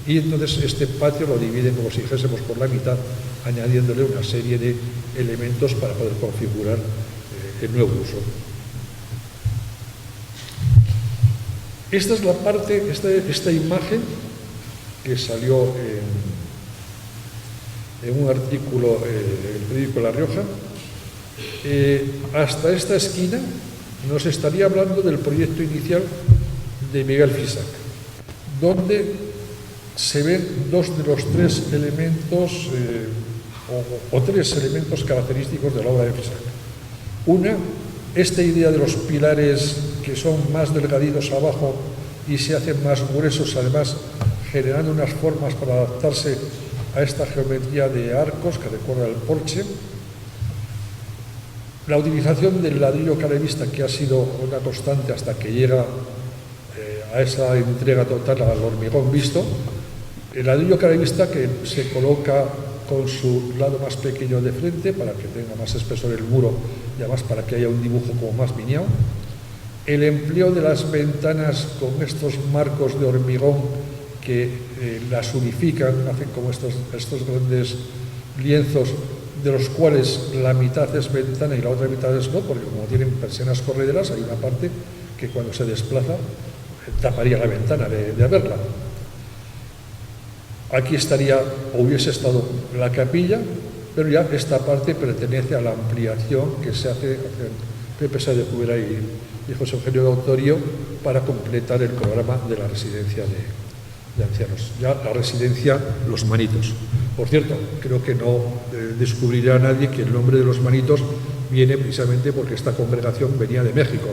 Y entonces este patio lo dividen, como si dijésemos, por la mitad, añadiéndole una serie de elementos para poder configurar el nuevo uso. Esta es la parte, esta imagen que salió en un artículo en el periódico La Rioja. Hasta esta esquina nos estaría hablando del proyecto inicial de Miguel Fisac, donde se ven dos de los tres elementos o tres elementos característicos de la obra de Fisac. Una, esta idea de los pilares que son más delgaditos abajo y se hacen más gruesos, además generando unas formas para adaptarse a esta geometría de arcos que recuerda el porche. La utilización del ladrillo carevista, que ha sido una constante hasta que llega a esa entrega total al hormigón visto. El ladrillo carevista que se coloca con su lado más pequeño de frente para que tenga más espesor el muro y además para que haya un dibujo como más viñado. El empleo de las ventanas con estos marcos de hormigón que las unifican, hacen como estos grandes lienzos, de los cuales la mitad es ventana y la otra mitad es no, porque como tienen persianas correderas, hay una parte que cuando se desplaza taparía la ventana de verla. Aquí estaría, o hubiese estado la capilla, pero ya esta parte pertenece a la ampliación que se hace Pepe Sáez de Cubera y José Eugenio de Autorio para completar el programa de la residencia de ancianos. Ya la residencia Los Manitos. Por cierto, creo que no descubrirá a nadie que el nombre de Los Manitos viene precisamente porque esta congregación venía de México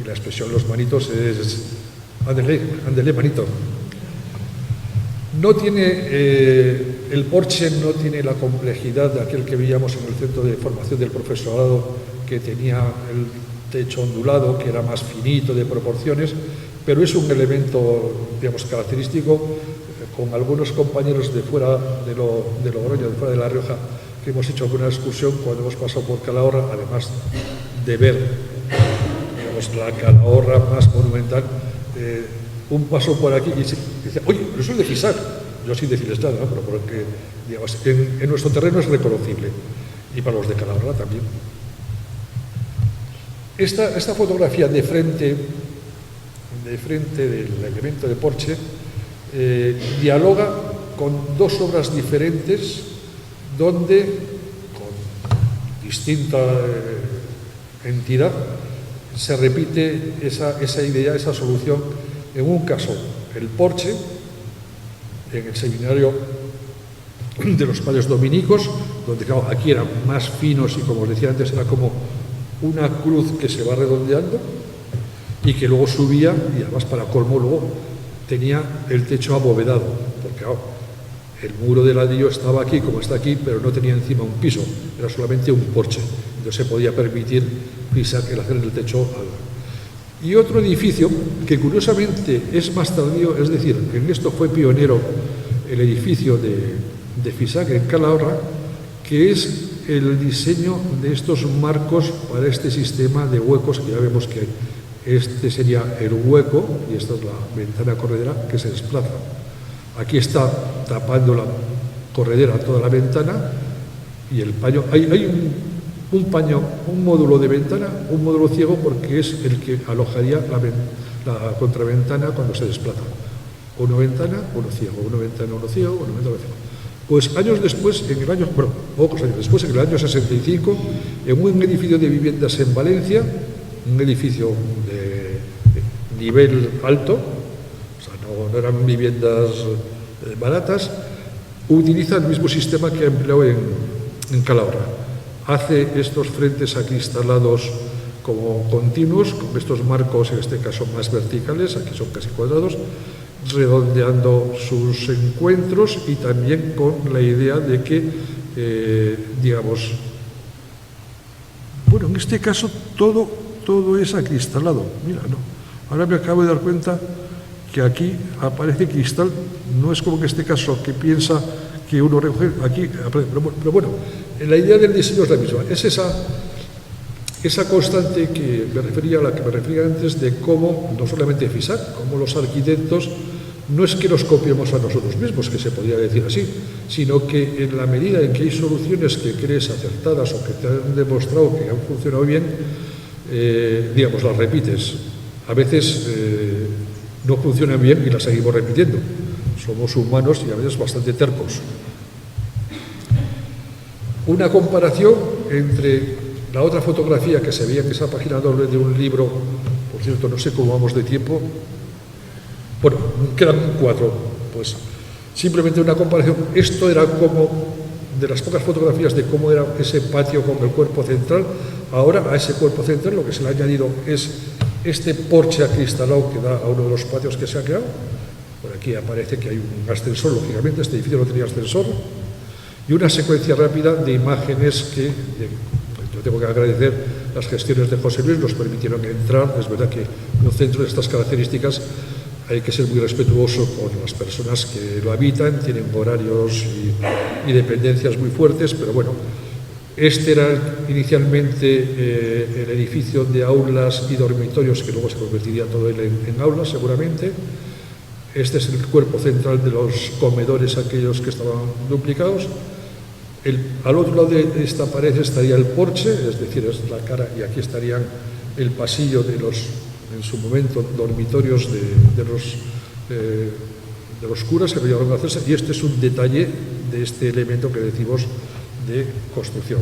y la expresión Los Manitos es ándele manito. No tiene, el porche no tiene la complejidad de aquel que veíamos en el centro de formación del profesorado, que tenía el techo ondulado, que era más finito de proporciones, pero es un elemento, digamos, característico. Con algunos compañeros de fuera de Logroño, de fuera de La Rioja, que hemos hecho alguna excursión cuando hemos pasado por Calahorra, además de ver, digamos, la Calahorra más monumental, un paso por aquí y dice, oye, pero eso es de Fisac. Yo sin decirles nada, ¿no? Pero porque, digamos, en nuestro terreno es reconocible, y para los de Calahorra también. Esta fotografía de frente del elemento de porche dialoga con dos obras diferentes donde, con distinta entidad, se repite esa idea, esa solución. En un caso, el porche, en el seminario de los padres dominicos, donde claro, aquí eran más finos y, como os decía antes, era como una cruz que se va redondeando y que luego subía, y además para colmo luego tenía el techo abovedado, porque claro, el muro de ladrillo estaba aquí como está aquí, pero no tenía encima un piso, era solamente un porche, entonces se podía permitir pisar el hacer el techo. Y otro edificio que curiosamente es más tardío, es decir, en esto fue pionero el edificio de Fisac en Calahorra, que es el diseño de estos marcos para este sistema de huecos que ya vemos que hay. Este sería el hueco y esta es la ventana corredera que se desplaza. Aquí está tapando la corredera toda la ventana y el paño. Hay un paño, un módulo de ventana, un módulo ciego, porque es el que alojaría la contraventana cuando se desplaza. Uno ventana, uno ciego, uno ventana, uno ciego, uno ventana, uno ciego. Pues años después, pocos años después, en el año 65, en un edificio de viviendas en Valencia, un edificio de nivel alto, o sea, no eran viviendas baratas, utiliza el mismo sistema que ha empleado en Calahorra. Hace estos frentes acristalados como continuos, con estos marcos, en este caso más verticales, aquí son casi cuadrados, redondeando sus encuentros y también con la idea de que, digamos, bueno, en este caso todo es acristalado. Mira, no. Ahora me acabo de dar cuenta que aquí aparece cristal, no es como en este caso que piensa que uno recoge, aquí aparece, pero bueno, la idea del diseño es la misma, es esa constante que me refería, a la que me refería antes, de cómo, no solamente FISAC, como los arquitectos, no es que nos copiemos a nosotros mismos, que se podría decir así, sino que en la medida en que hay soluciones que crees acertadas o que te han demostrado que han funcionado bien, digamos, las repites. A veces no funcionan bien y las seguimos repitiendo. Somos humanos y a veces bastante tercos. Una comparación entre la otra fotografía que se veía en esa página doble de un libro, por cierto, no sé cómo vamos de tiempo. Bueno, quedan 4, pues simplemente una comparación. Esto era como de las pocas fotografías de cómo era ese patio con el cuerpo central. Ahora a ese cuerpo central lo que se le ha añadido es este porche acristalado que da a uno de los patios que se ha creado. Por aquí aparece que hay un ascensor, lógicamente, este edificio no tenía ascensor. Y una secuencia rápida de imágenes que yo tengo que agradecer las gestiones de José Luis, nos permitieron entrar. Es verdad que un centro de estas características hay que ser muy respetuoso con las personas que lo habitan, tienen horarios y dependencias muy fuertes, pero bueno, este era inicialmente el edificio de aulas y dormitorios, que luego se convertiría todo él en aulas seguramente. Este es el cuerpo central de los comedores, aquellos que estaban duplicados. Al otro lado de esta pared estaría el porche, es decir, es la cara, y aquí estarían el pasillo de los, en su momento, dormitorios de los curas que lo llevaron a hacerse, y este es un detalle de este elemento que decimos de construcción.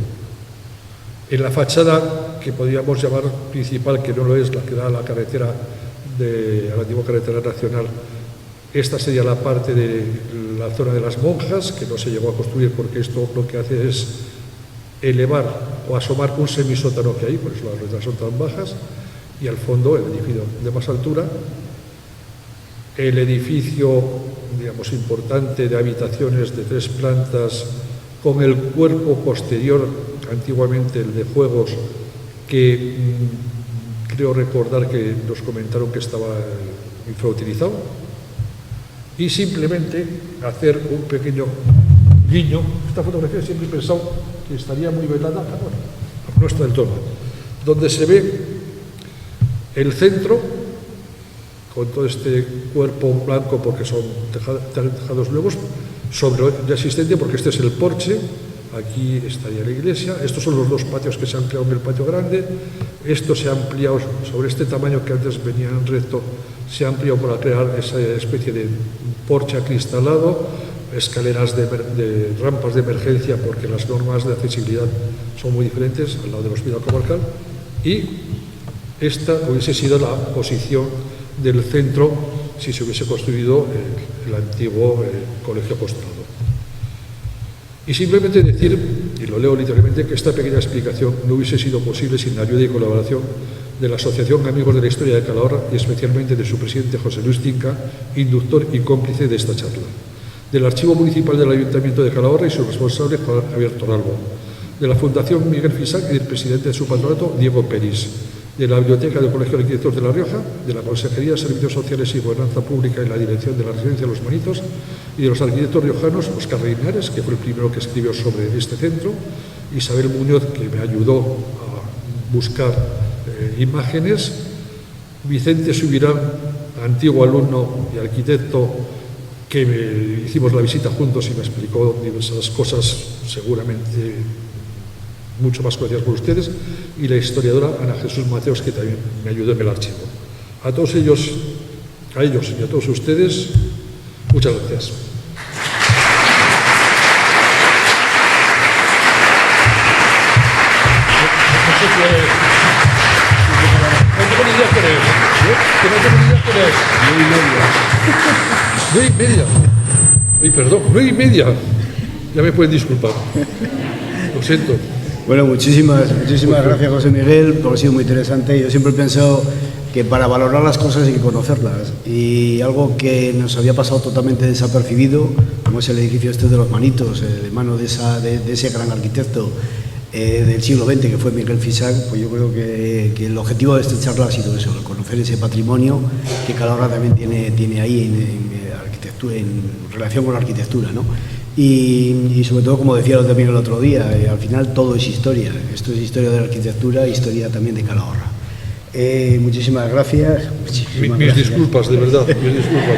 En la fachada, que podríamos llamar principal, que no lo es, la que da a la carretera, a la antigua carretera nacional, esta sería la parte de la zona de las monjas, que no se llegó a construir porque esto lo que hace es elevar o asomar un semisótano que hay, por eso las letras son tan bajas, y al fondo el edificio de más altura. El edificio, digamos, importante de habitaciones de 3 plantas, con el cuerpo posterior, antiguamente el de juegos, que creo recordar que nos comentaron que estaba infrautilizado. Y simplemente hacer un pequeño guiño. Esta fotografía siempre he pensado que estaría muy velada, bueno, no está del todo, donde se ve el centro con todo este cuerpo blanco, porque son tejados nuevos, sobre el existente, porque este es el porche, aquí estaría la iglesia, estos son los 2 patios que se han creado en el patio grande, esto se ha ampliado sobre este tamaño que antes venía en recto, se ha ampliado para crear esa especie de porche acristalado, escaleras de rampas de emergencia, porque las normas de accesibilidad son muy diferentes al lado del hospital comarcal, y esta hubiese sido la posición del centro si se hubiese construido el antiguo colegio apostolado. Y simplemente decir, y lo leo literalmente, que esta pequeña explicación no hubiese sido posible sin la ayuda y colaboración de la Asociación Amigos de la Historia de Calahorra y especialmente de su presidente José Luis Cinca, inductor y cómplice de esta charla, del Archivo Municipal del Ayuntamiento de Calahorra y su responsable Javier Torralbo, de la Fundación Miguel Fisac y del presidente de su patronato Diego Peris, de la Biblioteca del Colegio de Arquitectos de La Rioja, de la Consejería de Servicios Sociales y Gobernanza Pública y la Dirección de la Residencia de los Manitos, y de los arquitectos riojanos Óscar Reinares, que fue el primero que escribió sobre este centro, Isabel Muñoz, que me ayudó a buscar imágenes, Vicente Subirán, antiguo alumno y arquitecto, que hicimos la visita juntos y me explicó diversas cosas, seguramente mucho más conocidas por ustedes, y la historiadora Ana Jesús Mateos, que también me ayudó en el archivo. A todos ellos, a ellos y a todos ustedes, muchas gracias. No tengo ni idea qué es. Que no tengo ni idea qué es. 9:30. 9:30. Ay, perdón, 9:30. Ya me pueden disculpar. Lo siento. Bueno, muchísimas gracias, José Miguel, porque ha sido muy interesante. Yo siempre he pensado que para valorar las cosas hay que conocerlas. Y algo que nos había pasado totalmente desapercibido, como es el edificio este de los Manitos, de mano de ese gran arquitecto del siglo XX, que fue Miguel Fisac, pues yo creo que el objetivo de esta charla ha sido eso, conocer ese patrimonio que Calahorra también tiene ahí en relación con la arquitectura, ¿no? Y sobre todo, como decía también el otro día, al final todo es historia. Esto es historia de la arquitectura, historia también de Calahorra. Muchísimas gracias. Mis disculpas, de verdad, mis disculpas.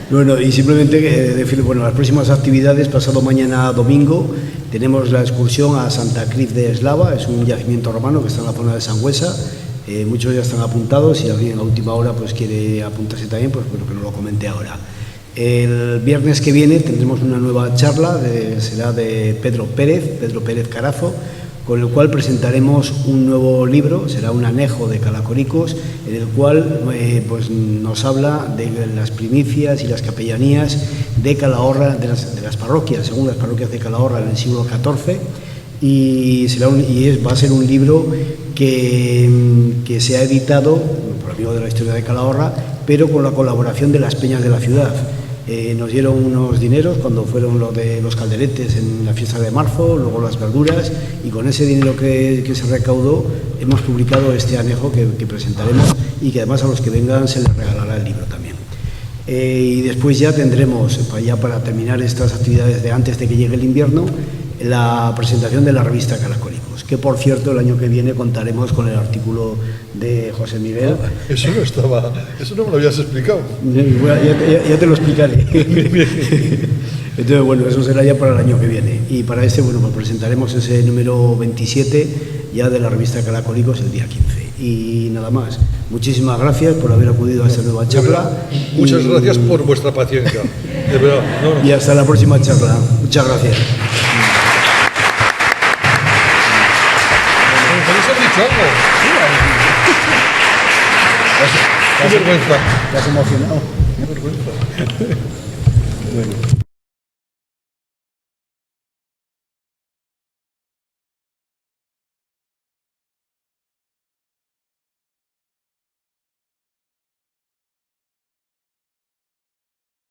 Bueno, y simplemente decir, bueno, las próximas actividades, pasado mañana domingo, tenemos la excursión a Santa Cruz de Eslava, es un yacimiento romano que está en la zona de Sangüesa. Muchos ya están apuntados, si alguien a última hora pues quiere apuntarse también, pues bueno, que no lo comente ahora. El viernes que viene tendremos una nueva charla, será de Pedro Pérez Carazo, con el cual presentaremos un nuevo libro, será un anejo de Calacoricos, en el cual pues nos habla de las primicias y las capellanías de Calahorra, de las parroquias, según las parroquias de Calahorra en el siglo XIV, va a ser un libro que se ha editado por amigos de la historia de Calahorra, pero con la colaboración de las peñas de la ciudad. Nos dieron unos dineros cuando fueron los de los calderetes en la fiesta de marzo, luego las verduras, y con ese dinero que se recaudó hemos publicado este anejo que presentaremos, y que además a los que vengan se les regalará el libro también. Y después ya tendremos, para terminar estas actividades de antes de que llegue el invierno, la presentación de la revista Calacoricos, que por cierto el año que viene contaremos con el artículo de José Miguel. Eso no me lo habías explicado. Ya te lo explicaré. Entonces, bueno, eso será ya para el año que viene. Y para este, bueno, pues presentaremos ese número 27 ya de la revista Calacoricos el día 15. Y nada más. Muchísimas gracias por haber acudido a esta nueva charla. Muchas gracias por vuestra paciencia. De verdad. Y hasta la próxima charla. Muchas gracias. Qué vergüenza. ¿Te has emocionado? Qué vergüenza. Bueno.